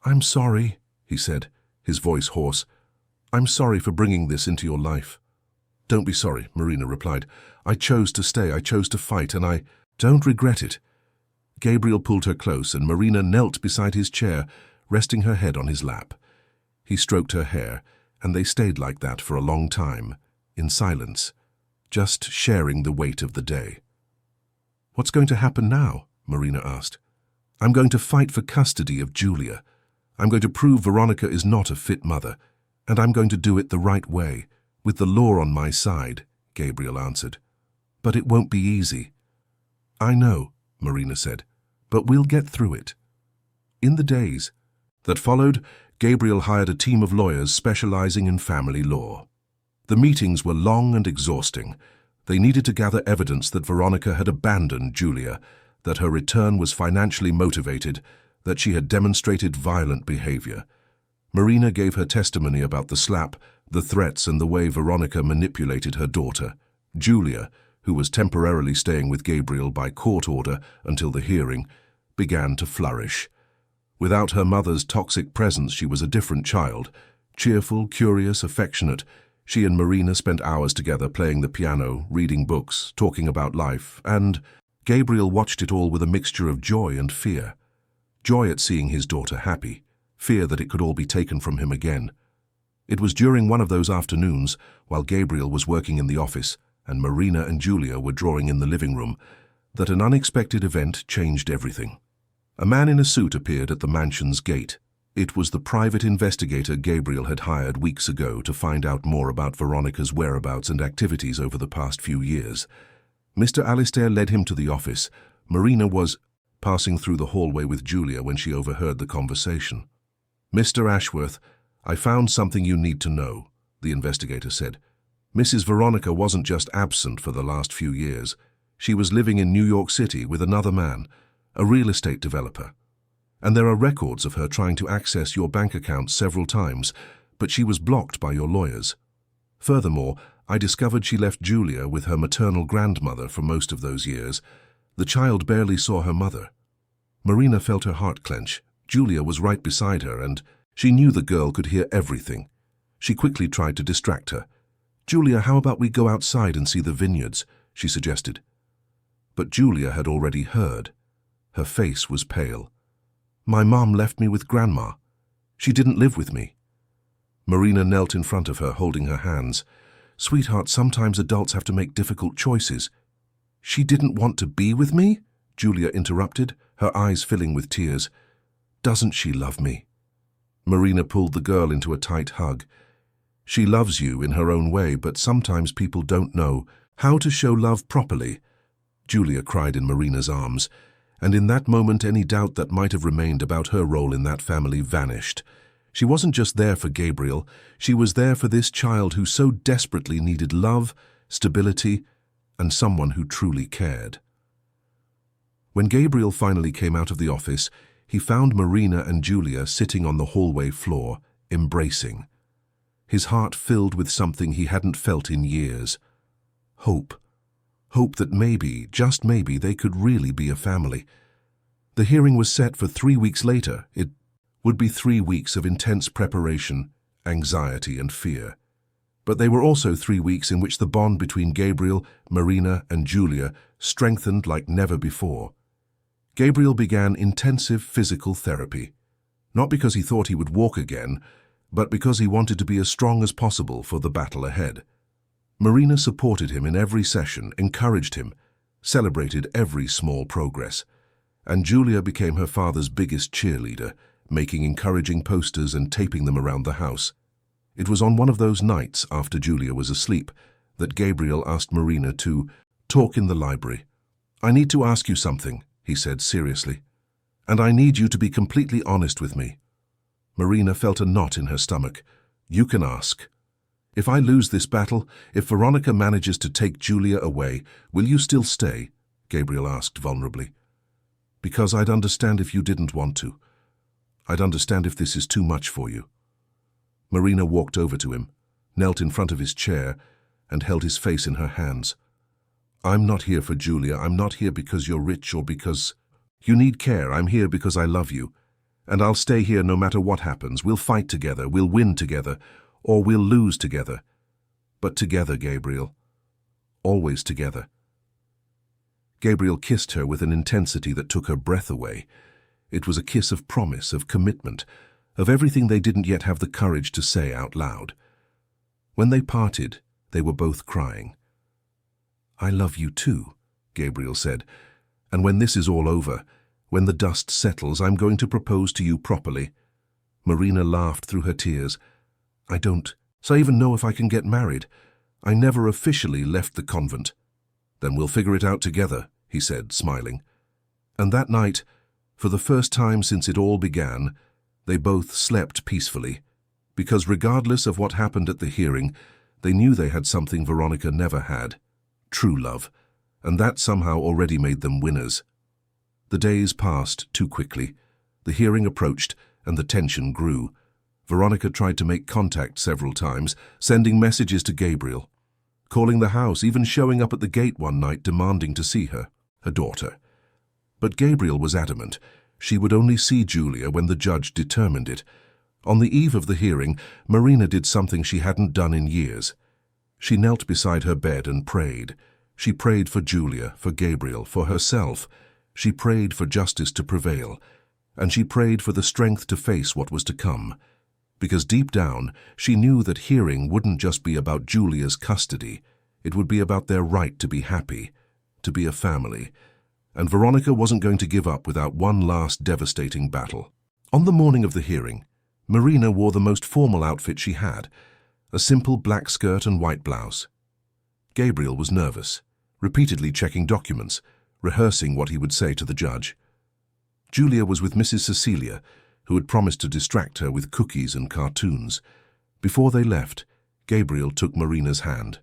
"I'm sorry," he said, his voice hoarse. "I'm sorry for bringing this into your life." "Don't be sorry," Marina replied. "I chose to stay, I chose to fight, and I don't regret it." Gabriel pulled her close, and Marina knelt beside his chair, resting her head on his lap. He stroked her hair, and they stayed like that for a long time, in silence, just sharing the weight of the day. "What's going to happen now?" Marina asked. "I'm going to fight for custody of Julia. I'm going to prove Veronica is not a fit mother, and I'm going to do it the right way, with the law on my side," Gabriel answered. "But it won't be easy." "I know," Marina said, "but we'll get through it." In the days that followed, Gabriel hired a team of lawyers specializing in family law. The meetings were long and exhausting. They needed to gather evidence that Veronica had abandoned Julia, that her return was financially motivated, that she had demonstrated violent behavior. Marina gave her testimony about the slap, the threats, and the way Veronica manipulated her daughter. Julia, who was temporarily staying with Gabriel by court order until the hearing, began to flourish. Without her mother's toxic presence, she was a different child. Cheerful, curious, affectionate, she and Marina spent hours together playing the piano, reading books, talking about life, and Gabriel watched it all with a mixture of joy and fear. Joy at seeing his daughter happy, fear that it could all be taken from him again. It was during one of those afternoons, while Gabriel was working in the office and Marina and Julia were drawing in the living room, that an unexpected event changed everything. A man in a suit appeared at the mansion's gate. It was the private investigator Gabriel had hired weeks ago to find out more about Veronica's whereabouts and activities over the past few years. Mr. Alistair led him to the office. Marina was passing through the hallway with Julia when she overheard the conversation. "Mr. Ashworth, I found something you need to know," the investigator said. "Mrs. Veronica wasn't just absent for the last few years. She was living in New York City with another man, a real estate developer. And there are records of her trying to access your bank account several times, but she was blocked by your lawyers. Furthermore, I discovered she left Julia with her maternal grandmother for most of those years. The child barely saw her mother." Marina felt her heart clench. Julia was right beside her, and she knew the girl could hear everything. She quickly tried to distract her. "Julia, how about we go outside and see the vineyards?" she suggested. But Julia had already heard. Her face was pale. "My mom left me with Grandma. She didn't live with me." Marina knelt in front of her, holding her hands. "Sweetheart, sometimes adults have to make difficult choices." "She didn't want to be with me?" Julia interrupted, her eyes filling with tears. "Doesn't she love me?" Marina pulled the girl into a tight hug. "She loves you in her own way, but sometimes people don't know how to show love properly." Julia cried in Marina's arms, and in that moment any doubt that might have remained about her role in that family vanished. She wasn't just there for Gabriel, she was there for this child who so desperately needed love, stability, and someone who truly cared. When Gabriel finally came out of the office, he found Marina and Julia sitting on the hallway floor, embracing. His heart filled with something he hadn't felt in years. Hope. Hope that maybe, just maybe, they could really be a family. The hearing was set for 3 weeks later. It would be 3 weeks of intense preparation, anxiety, and fear. But they were also 3 weeks in which the bond between Gabriel, Marina, and Julia strengthened like never before. Gabriel began intensive physical therapy, not because he thought he would walk again, but because he wanted to be as strong as possible for the battle ahead. Marina supported him in every session, encouraged him, celebrated every small progress, and Julia became her father's biggest cheerleader, making encouraging posters and taping them around the house. It was on one of those nights after Julia was asleep that Gabriel asked Marina to talk in the library. "I need to ask you something," he said seriously, "and I need you to be completely honest with me." Marina felt a knot in her stomach. "You can ask. If I lose this battle, if Veronica manages to take Julia away, will you still stay?" Gabriel asked vulnerably. "Because I'd understand if you didn't want to. I'd understand if this is too much for you." Marina walked over to him, knelt in front of his chair, and held his face in her hands. "I'm not here for Julia. I'm not here because you're rich or because you need care. I'm here because I love you. And I'll stay here no matter what happens. We'll fight together, we'll win together, or we'll lose together. But together, Gabriel. Always together." Gabriel kissed her with an intensity that took her breath away. It was a kiss of promise, of commitment, of everything they didn't yet have the courage to say out loud. When they parted, they were both crying. "I love you too," Gabriel said, "and when this is all over, when the dust settles, I'm going to propose to you properly." Marina laughed through her tears. I don't even know if I can get married. I never officially left the convent." "Then we'll figure it out together," he said, smiling. And that night, for the first time since it all began, they both slept peacefully, because regardless of what happened at the hearing, they knew they had something Veronica never had, true love, and that somehow already made them winners. The days passed too quickly. The hearing approached, and the tension grew. Veronica tried to make contact several times, sending messages to Gabriel, calling the house, even showing up at the gate one night demanding to see her daughter. But Gabriel was adamant. She would only see Julia when the judge determined it. On the eve of the hearing, Marina did something she hadn't done in years. She knelt beside her bed and prayed. She prayed for Julia, for Gabriel, for herself. She prayed for justice to prevail, and she prayed for the strength to face what was to come. Because deep down, she knew that hearing wouldn't just be about Julia's custody. It would be about their right to be happy, to be a family. And Veronica wasn't going to give up without one last devastating battle. On the morning of the hearing, Marina wore the most formal outfit she had, a simple black skirt and white blouse. Gabriel was nervous, repeatedly checking documents, rehearsing what he would say to the judge. Julia was with Mrs. Cecilia, who had promised to distract her with cookies and cartoons. Before they left, Gabriel took Marina's hand.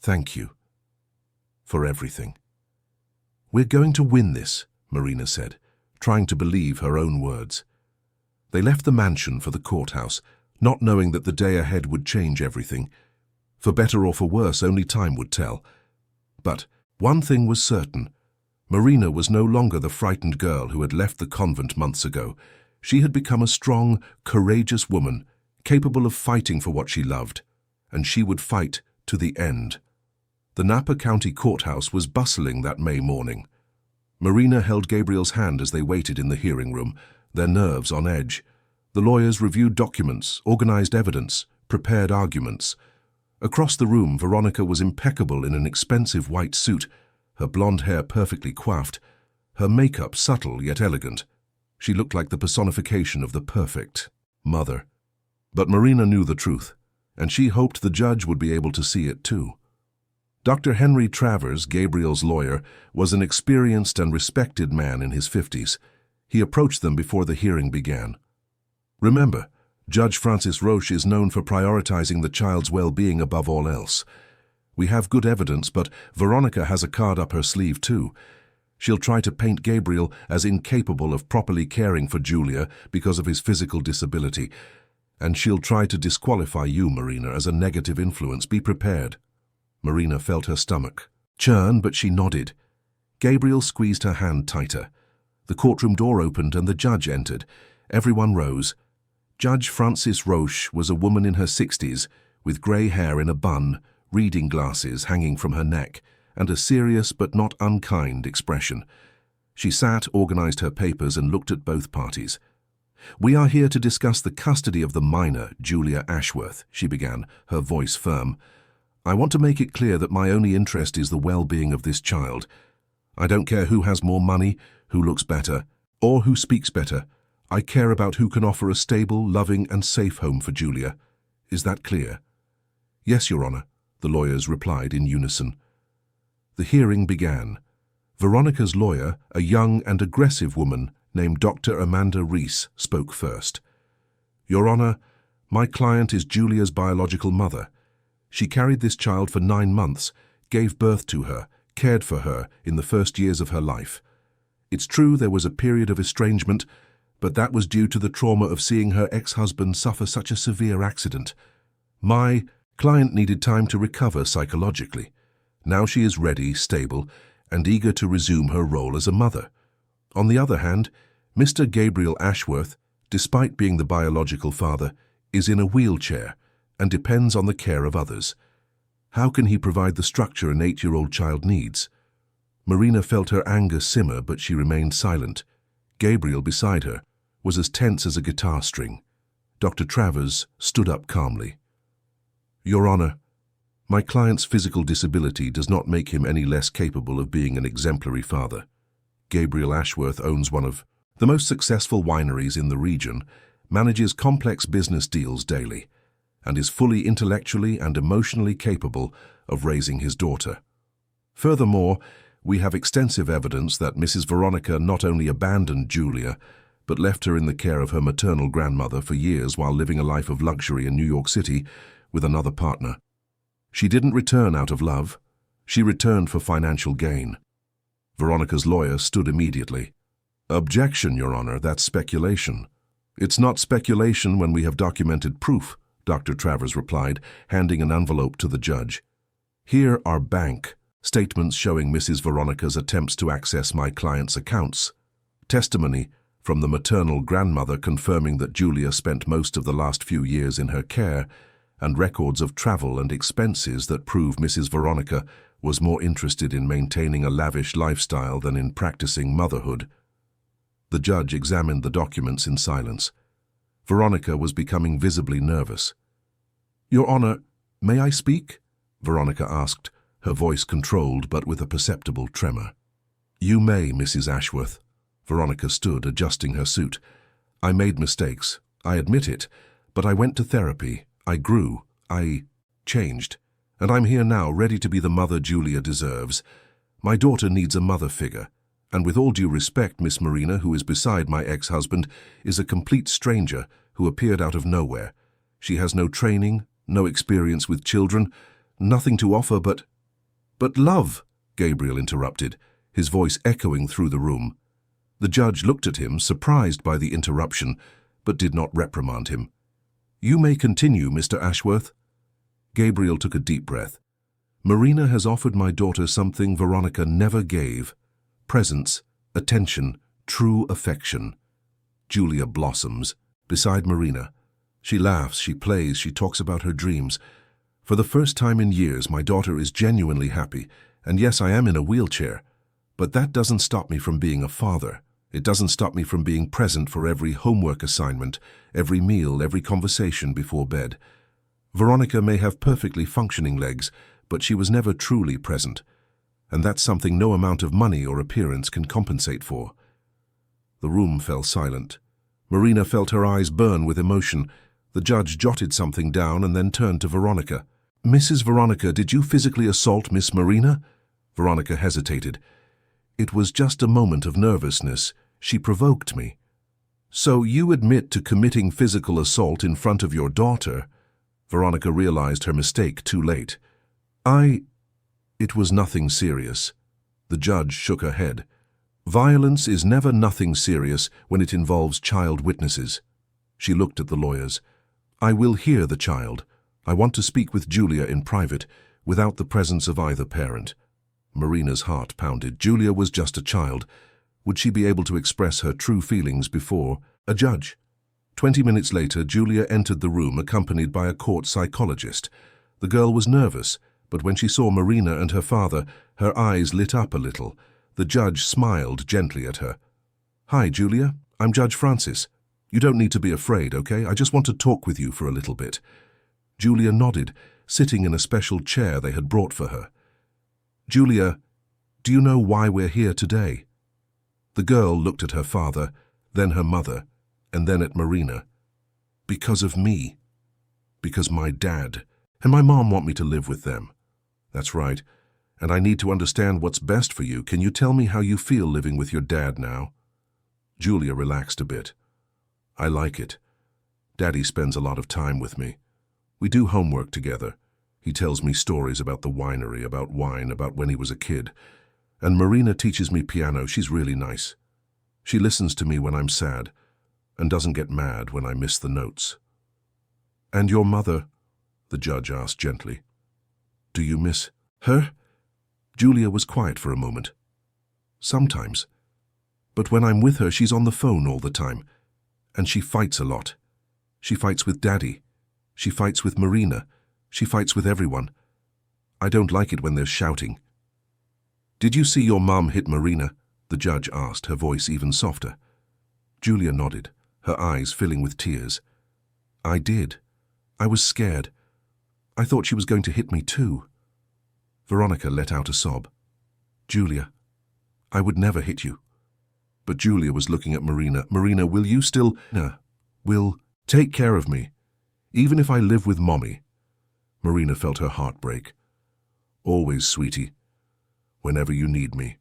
"Thank you for everything." "We're going to win this," Marina said, trying to believe her own words. They left the mansion for the courthouse, not knowing that the day ahead would change everything. For better or for worse, only time would tell. But one thing was certain. Marina was no longer the frightened girl who had left the convent months ago. She had become a strong, courageous woman, capable of fighting for what she loved, and she would fight to the end. The Napa County Courthouse was bustling that May morning. Marina held Gabriel's hand as they waited in the hearing room, their nerves on edge. The lawyers reviewed documents, organized evidence, prepared arguments. Across the room, Veronica was impeccable in an expensive white suit, her blonde hair perfectly coiffed, her makeup subtle yet elegant. She looked like the personification of the perfect mother. But Marina knew the truth, and she hoped the judge would be able to see it too. Dr. Henry Travers, Gabriel's lawyer, was an experienced and respected man in his 50s. He approached them before the hearing began. "Remember, Judge Francis Roche is known for prioritizing the child's well-being above all else. We have good evidence, but Veronica has a card up her sleeve too. She'll try to paint Gabriel as incapable of properly caring for Julia because of his physical disability. And she'll try to disqualify you, Marina, as a negative influence. Be prepared." Marina felt her stomach churn, but she nodded. Gabriel squeezed her hand tighter. The courtroom door opened and the judge entered. Everyone rose. Judge Francis Roche was a woman in her 60s, with grey hair in a bun, reading glasses hanging from her neck, and a serious but not unkind expression. She sat, organized her papers, and looked at both parties. "We are here to discuss the custody of the minor, Julia Ashworth," she began, her voice firm. I want to make it clear that my only interest is the well-being of this child. I don't care who has more money, who looks better, or who speaks better. I care about who can offer a stable, loving and safe home for Julia. Is that clear?" "Yes, Your Honor," the lawyers replied in unison. The hearing began. Veronica's lawyer, a young and aggressive woman named Dr. Amanda Reese, spoke first. "Your Honor, my client is Julia's biological mother. She carried this child for 9 months, gave birth to her, cared for her in the first years of her life. It's true there was a period of estrangement, but that was due to the trauma of seeing her ex-husband suffer such a severe accident. My client needed time to recover psychologically. Now she is ready, stable, and eager to resume her role as a mother. On the other hand, Mr. Gabriel Ashworth, despite being the biological father, is in a wheelchair and depends on the care of others. How can he provide the structure an 8-year-old child needs?" Marina felt her anger simmer, but she remained silent. Gabriel, beside her, was as tense as a guitar string. Dr. Travers stood up calmly. "Your Honor, my client's physical disability does not make him any less capable of being an exemplary father. Gabriel Ashworth owns one of the most successful wineries in the region, manages complex business deals daily, and is fully intellectually and emotionally capable of raising his daughter. Furthermore, we have extensive evidence that Mrs. Veronica not only abandoned Julia, but left her in the care of her maternal grandmother for years while living a life of luxury in New York City with another partner. She didn't return out of love. She returned for financial gain." Veronica's lawyer stood immediately. "Objection, Your Honor, that's speculation." "It's not speculation when we have documented proof," Dr. Travers replied, handing an envelope to the judge. "Here are bank statements showing Mrs. Veronica's attempts to access my client's accounts, testimony from the maternal grandmother confirming that Julia spent most of the last few years in her care, and records of travel and expenses that prove Mrs. Veronica was more interested in maintaining a lavish lifestyle than in practicing motherhood." The judge examined the documents in silence. Veronica was becoming visibly nervous. "Your Honor, may I speak?" Veronica asked, her voice controlled but with a perceptible tremor. "You may, Mrs. Ashworth." Veronica stood, adjusting her suit. "I made mistakes. I admit it. But I went to therapy. I grew. I changed. And I'm here now, ready to be the mother Julia deserves. My daughter needs a mother figure. And with all due respect, Miss Marina, who is beside my ex-husband, is a complete stranger who appeared out of nowhere. She has no training, no experience with children, nothing to offer but— "But love," Gabriel interrupted, his voice echoing through the room. The judge looked at him, surprised by the interruption, but did not reprimand him. "You may continue, Mr. Ashworth." Gabriel took a deep breath. "Marina has offered my daughter something Veronica never gave: presence, attention, true affection. Julia blossoms beside Marina. She laughs, she plays, she talks about her dreams. For the first time in years, my daughter is genuinely happy, and yes, I am in a wheelchair. But that doesn't stop me from being a father. It doesn't stop me from being present for every homework assignment, every meal, every conversation before bed. Veronica may have perfectly functioning legs, but she was never truly present. And that's something no amount of money or appearance can compensate for." The room fell silent. Marina felt her eyes burn with emotion. The judge jotted something down and then turned to Veronica. "Mrs. Veronica, did you physically assault Miss Marina?" Veronica hesitated. "It was just a moment of nervousness. She provoked me." "So you admit to committing physical assault in front of your daughter?" Veronica realized her mistake too late. It was nothing serious." The judge shook her head. "Violence is never nothing serious when it involves child witnesses." She looked at the lawyers. "I will hear the child. I want to speak with Julia in private, without the presence of either parent." Marina's heart pounded. Julia was just a child. Would she be able to express her true feelings before a judge? 20 minutes later, Julia entered the room accompanied by a court psychologist. The girl was nervous, but when she saw Marina and her father, her eyes lit up a little. The judge smiled gently at her. "Hi, Julia. I'm Judge Francis. You don't need to be afraid, okay? I just want to talk with you for a little bit." Julia nodded, sitting in a special chair they had brought for her. "Julia, do you know why we're here today?" The girl looked at her father, then her mother, and then at Marina. "Because of me. Because my dad and my mom want me to live with them." "That's right. And I need to understand what's best for you. Can you tell me how you feel living with your dad now?" Julia relaxed a bit. "I like it. Daddy spends a lot of time with me. We do homework together. He tells me stories about the winery, about wine, about when he was a kid. And Marina teaches me piano. She's really nice. She listens to me when I'm sad and doesn't get mad when I miss the notes." "And your mother?" the judge asked gently. "Do you miss her?" Julia was quiet for a moment. "Sometimes. But when I'm with her, she's on the phone all the time. And she fights a lot. She fights with Daddy. She fights with Marina. She fights with everyone. I don't like it when they're shouting." "Did you see your mum hit Marina?" the judge asked, her voice even softer. Julia nodded, her eyes filling with tears. "I did. I was scared. I thought she was going to hit me too." Veronica let out a sob. "Julia, I would never hit you." But Julia was looking at Marina. "Marina, will you still will take care of me, even if I live with Mommy?" Marina felt her heart break. "Always, sweetie, whenever you need me."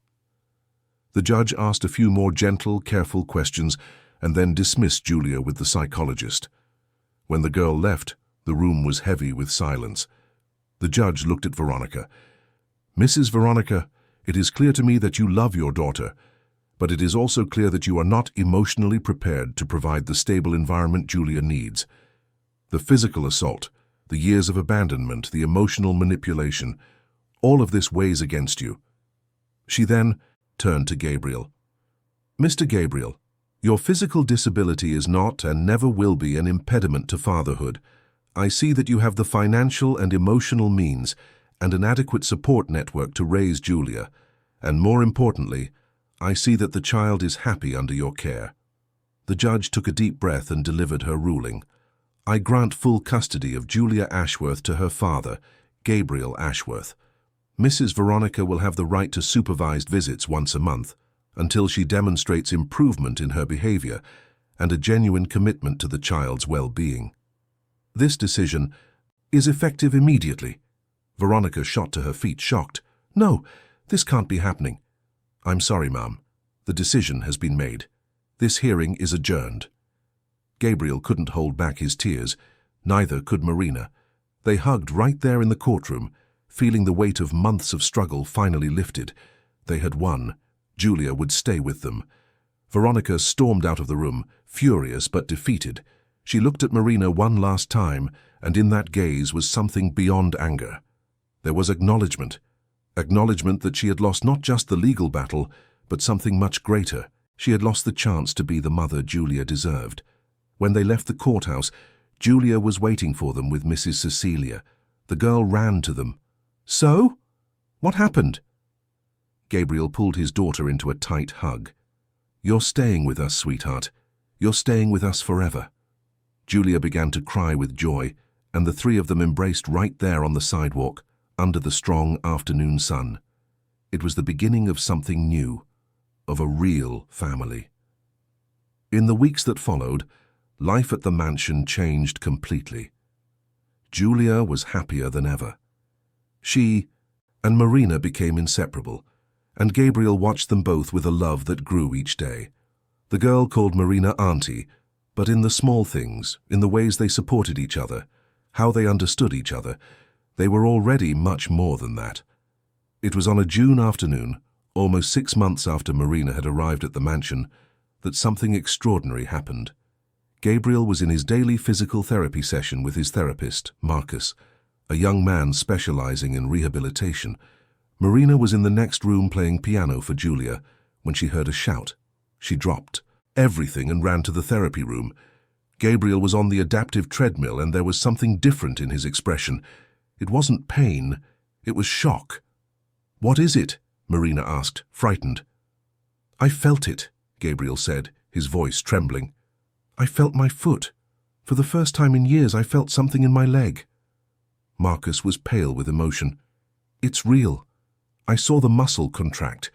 The judge asked a few more gentle, careful questions and then dismissed Julia with the psychologist. When the girl left, the room was heavy with silence. The judge looked at Veronica. "Mrs. Veronica, it is clear to me that you love your daughter, but it is also clear that you are not emotionally prepared to provide the stable environment Julia needs. The physical assault, the years of abandonment, the emotional manipulation, all of this weighs against you." She then turned to Gabriel. "Mr. Gabriel, your physical disability is not and never will be an impediment to fatherhood. I see that you have the financial and emotional means and an adequate support network to raise Julia, and more importantly, I see that the child is happy under your care." The judge took a deep breath and delivered her ruling. "I grant full custody of Julia Ashworth to her father, Gabriel Ashworth. Mrs. Veronica will have the right to supervised visits once a month until she demonstrates improvement in her behavior and a genuine commitment to the child's well-being." This decision is effective immediately. Veronica shot to her feet, shocked. "No, this can't be happening." "I'm sorry, Ma'am. The decision has been made. This hearing is adjourned." Gabriel couldn't hold back his tears. Neither could Marina. They hugged right there in the courtroom, feeling the weight of months of struggle finally lifted. They had won. Julia would stay with them. Veronica stormed out of the room, furious but defeated. She looked at Marina one last time, and in that gaze was something beyond anger. There was acknowledgement that she had lost not just the legal battle, but something much greater. She had lost the chance to be the mother Julia deserved. When they left the courthouse, Julia was waiting for them with Mrs. Cecilia. The girl ran to them. "So? What happened?" Gabriel pulled his daughter into a tight hug. "You're staying with us, sweetheart. You're staying with us forever." Julia began to cry with joy, and the three of them embraced right there on the sidewalk, under the strong afternoon sun. It was the beginning of something new, of a real family. In the weeks that followed, life at the mansion changed completely. Julia was happier than ever. She and Marina became inseparable, and Gabriel watched them both with a love that grew each day. The girl called Marina Auntie, but in the small things, in the ways they supported each other, how they understood each other, they were already much more than that. It was on a June afternoon, almost 6 months after Marina had arrived at the mansion, that something extraordinary happened. Gabriel was in his daily physical therapy session with his therapist, Marcus, a young man specializing in rehabilitation. Marina was in the next room playing piano for Julia when she heard a shout. She dropped everything and ran to the therapy room. Gabriel was on the adaptive treadmill, and there was something different in his expression. It wasn't pain, it was shock. "What is it?" Marina asked, frightened. "I felt it," Gabriel said, his voice trembling. "I felt my foot. For the first time in years, I felt something in my leg." Marcus was pale with emotion. "It's real. I saw the muscle contract.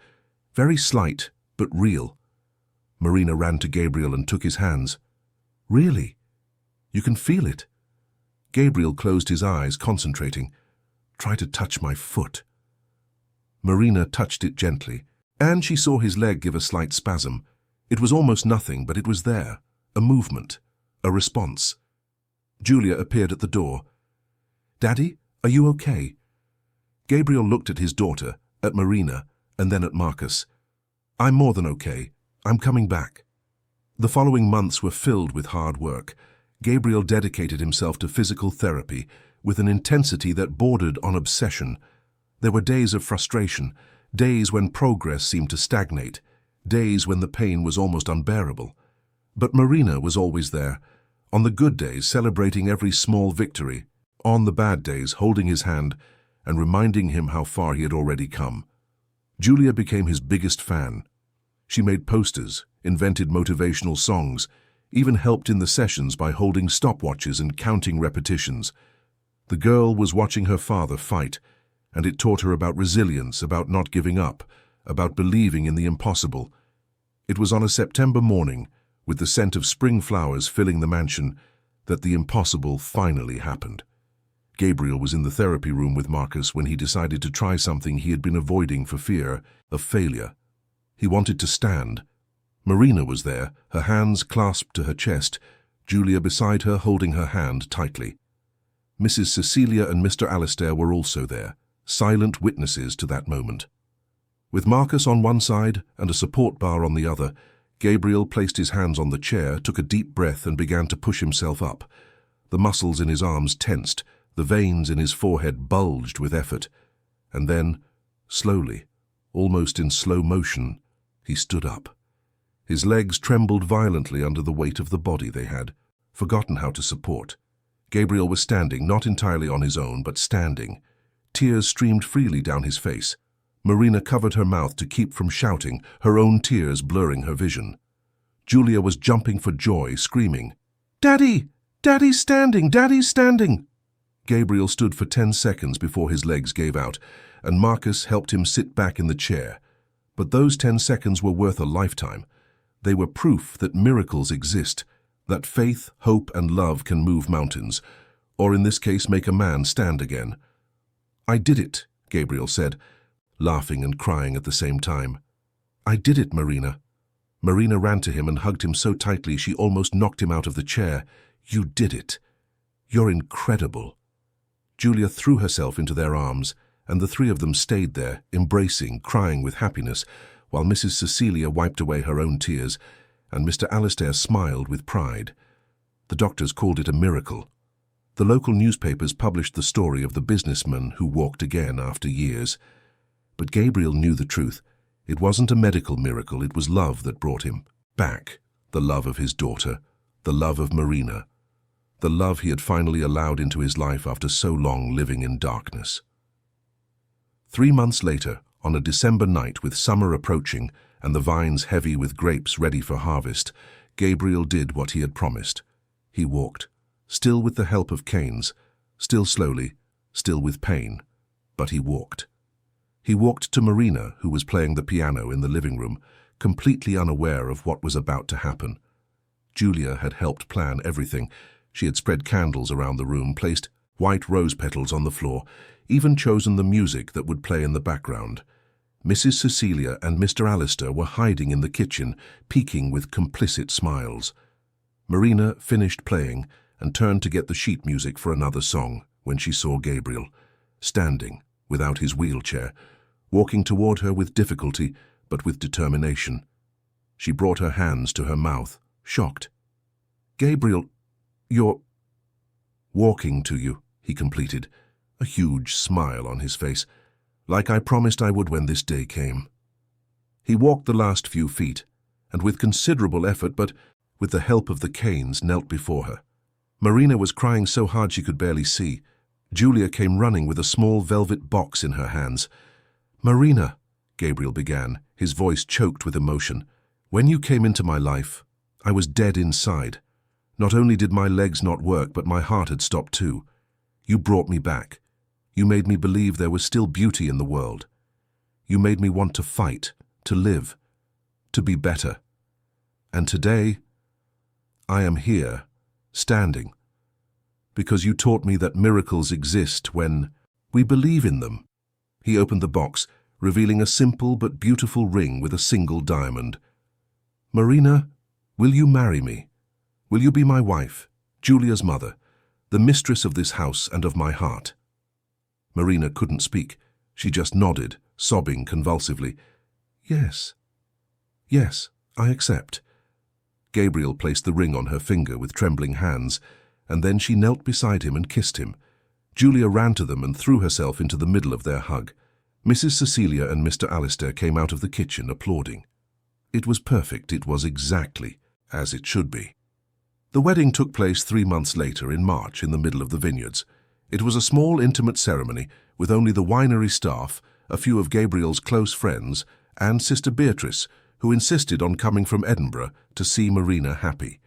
Very slight, but real." Marina ran to Gabriel and took his hands. "Really? You can feel it?" Gabriel closed his eyes, concentrating. "Try to touch my foot." Marina touched it gently, and she saw his leg give a slight spasm. It was almost nothing, but it was there. A movement. A response. Julia appeared at the door. "Daddy, are you okay?" Gabriel looked at his daughter, at Marina, and then at Marcus. "I'm more than okay. I'm coming back." The following months were filled with hard work. Gabriel dedicated himself to physical therapy with an intensity that bordered on obsession. There were days of frustration, days when progress seemed to stagnate, days when the pain was almost unbearable. But Marina was always there, on the good days celebrating every small victory, on the bad days holding his hand and reminding him how far he had already come. Julia became his biggest fan. She made posters, invented motivational songs, even helped in the sessions by holding stopwatches and counting repetitions. The girl was watching her father fight, and it taught her about resilience, about not giving up, about believing in the impossible. It was on a September morning, with the scent of spring flowers filling the mansion, that the impossible finally happened. Gabriel was in the therapy room with Marcus when he decided to try something he had been avoiding for fear of failure. He wanted to stand. Marina was there, her hands clasped to her chest, Julia beside her holding her hand tightly. Mrs. Cecilia and Mr. Alistair were also there, silent witnesses to that moment. With Marcus on one side and a support bar on the other, Gabriel placed his hands on the chair, took a deep breath and began to push himself up. The muscles in his arms tensed, the veins in his forehead bulged with effort. And then, slowly, almost in slow motion, he stood up. His legs trembled violently under the weight of the body they had forgotten how to support. Gabriel was standing, not entirely on his own, but standing. Tears streamed freely down his face. Marina covered her mouth to keep from shouting, her own tears blurring her vision. Julia was jumping for joy, screaming, "Daddy! Daddy's standing! Daddy's standing!" Gabriel stood for 10 seconds before his legs gave out, and Marcus helped him sit back in the chair. But those 10 seconds were worth a lifetime. They were proof that miracles exist, that faith, hope, and love can move mountains, or in this case make a man stand again. "I did it," Gabriel said, laughing and crying at the same time. "I did it, Marina." Marina ran to him and hugged him so tightly she almost knocked him out of the chair. "You did it. You're incredible." Julia threw herself into their arms, and the three of them stayed there, embracing, crying with happiness, while Mrs. Cecilia wiped away her own tears, and Mr. Alistair smiled with pride. The doctors called it a miracle. The local newspapers published the story of the businessman who walked again after years. But Gabriel knew the truth. It wasn't a medical miracle, it was love that brought him back. The love of his daughter, the love of Marina, the love he had finally allowed into his life after so long living in darkness. 3 months later, on a December night with summer approaching and the vines heavy with grapes ready for harvest, Gabriel did what he had promised. He walked, still with the help of canes, still slowly, still with pain, but he walked. He walked to Marina, who was playing the piano in the living room, completely unaware of what was about to happen. Julia had helped plan everything. She had spread candles around the room, placed white rose petals on the floor, even chosen the music that would play in the background. Mrs. Cecilia and Mr. Alistair were hiding in the kitchen, peeking with complicit smiles. Marina finished playing and turned to get the sheet music for another song when she saw Gabriel, standing, without his wheelchair, walking toward her with difficulty but with determination. She brought her hands to her mouth, shocked. "Gabriel, you're—" "Walking to you," he completed, a huge smile on his face, "like I promised I would when this day came." He walked the last few feet, and with considerable effort, but with the help of the canes, knelt before her. Marina was crying so hard she could barely see. Julia came running with a small velvet box in her hands. "Marina," Gabriel began, his voice choked with emotion, "when you came into my life, I was dead inside. Not only did my legs not work, but my heart had stopped too. You brought me back. You made me believe there was still beauty in the world. You made me want to fight, to live, to be better. And today, I am here, standing, because you taught me that miracles exist when we believe in them. He opened the box, revealing a simple but beautiful ring with a single diamond. Marina, will you marry me? Will you be my wife, Julia's mother, the mistress of this house and of my heart? Marina couldn't speak. She just nodded, sobbing convulsively. Yes. Yes, I accept. Gabriel placed the ring on her finger with trembling hands, and then she knelt beside him and kissed him. Julia ran to them and threw herself into the middle of their hug. Mrs. Cecilia and Mr. Alistair came out of the kitchen applauding. It was perfect. It was exactly as it should be. The wedding took place 3 months later in March in the middle of the vineyards. It was a small, intimate ceremony with only the winery staff, a few of Gabriel's close friends, and Sister Beatrice, who insisted on coming from Edinburgh to see Marina happy.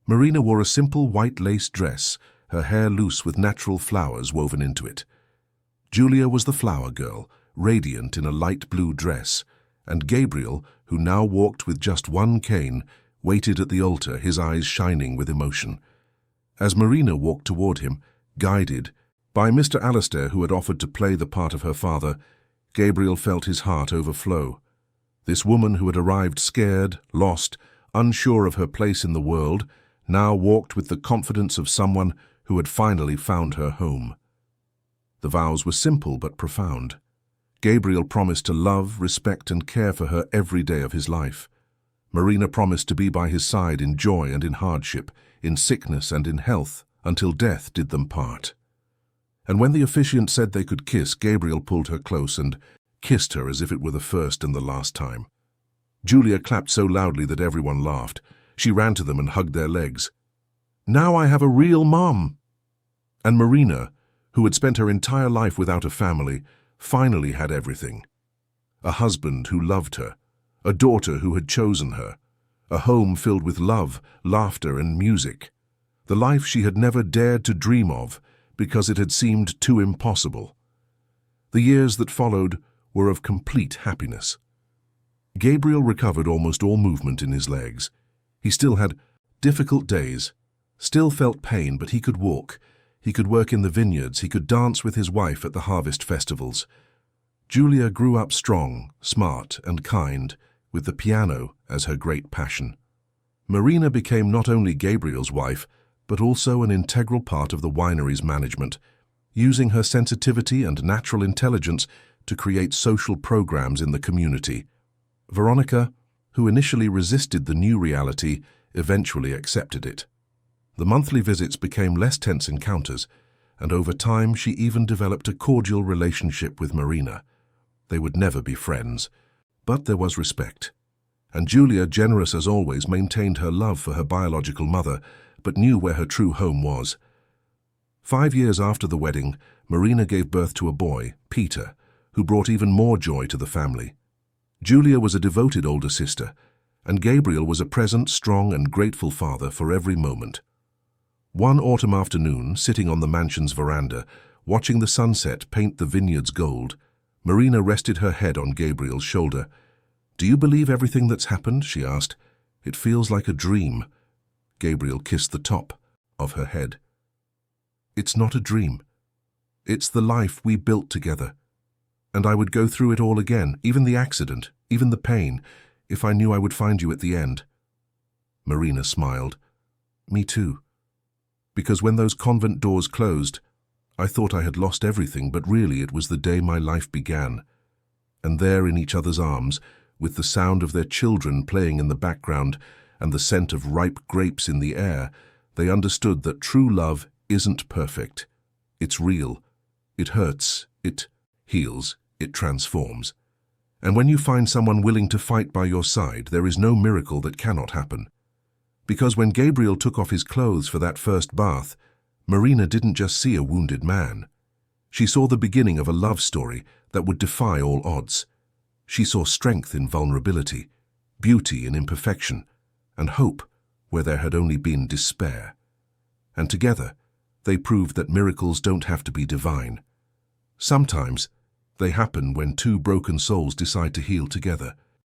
Marina wore a simple white lace dress, her hair loose with natural flowers woven into it. Julia was the flower girl, radiant in a light blue dress, and Gabriel, who now walked with just one cane, waited at the altar, his eyes shining with emotion. As Marina walked toward him, guided by Mr. Alistair, who had offered to play the part of her father, Gabriel felt his heart overflow. This woman who had arrived scared, lost, unsure of her place in the world, now walked with the confidence of someone who had finally found her home. The vows were simple but profound. Gabriel promised to love, respect, and care for her every day of his life. Marina promised to be by his side in joy and in hardship, in sickness and in health, until death did them part. And when the officiant said they could kiss, Gabriel pulled her close and kissed her as if it were the first and the last time. Julia clapped so loudly that everyone laughed. She ran to them and hugged their legs. Now I have a real mom! And Marina, who had spent her entire life without a family, finally had everything. A husband who loved her, a daughter who had chosen her, a home filled with love, laughter, and music. The life she had never dared to dream of because it had seemed too impossible. The years that followed were of complete happiness. Gabriel recovered almost all movement in his legs. He still had difficult days, still felt pain, but he could walk. He could work in the vineyards. He could dance with his wife at the harvest festivals. Julia grew up strong, smart, and kind, with the piano as her great passion. Marina became not only Gabriel's wife, but also an integral part of the winery's management, using her sensitivity and natural intelligence to create social programs in the community. Veronica, who initially resisted the new reality, eventually accepted it. The monthly visits became less tense encounters, and over time she even developed a cordial relationship with Marina. They would never be friends, but there was respect. And Julia, generous as always, maintained her love for her biological mother, but knew where her true home was. 5 years after the wedding, Marina gave birth to a boy, Peter, who brought even more joy to the family. Julia was a devoted older sister, and Gabriel was a present, strong, and grateful father for every moment. One autumn afternoon, sitting on the mansion's veranda, watching the sunset paint the vineyards gold, Marina rested her head on Gabriel's shoulder. "Do you believe everything that's happened?" she asked. "It feels like a dream." Gabriel kissed the top of her head. "It's not a dream. It's the life we built together. And I would go through it all again, even the accident, even the pain, if I knew I would find you at the end." Marina smiled. "Me too. Because when those convent doors closed, I thought I had lost everything, but really it was the day my life began. And there in each other's arms, with the sound of their children playing in the background and the scent of ripe grapes in the air, they understood that true love isn't perfect. It's real. It hurts. It heals. It transforms. And when you find someone willing to fight by your side, there is no miracle that cannot happen. Because when Gabriel took off his clothes for that first bath, Marina didn't just see a wounded man. She saw the beginning of a love story that would defy all odds. She saw strength in vulnerability, beauty in imperfection, and hope where there had only been despair. And together, They proved that miracles don't have to be divine. Sometimes, they happen when two broken souls decide to heal together.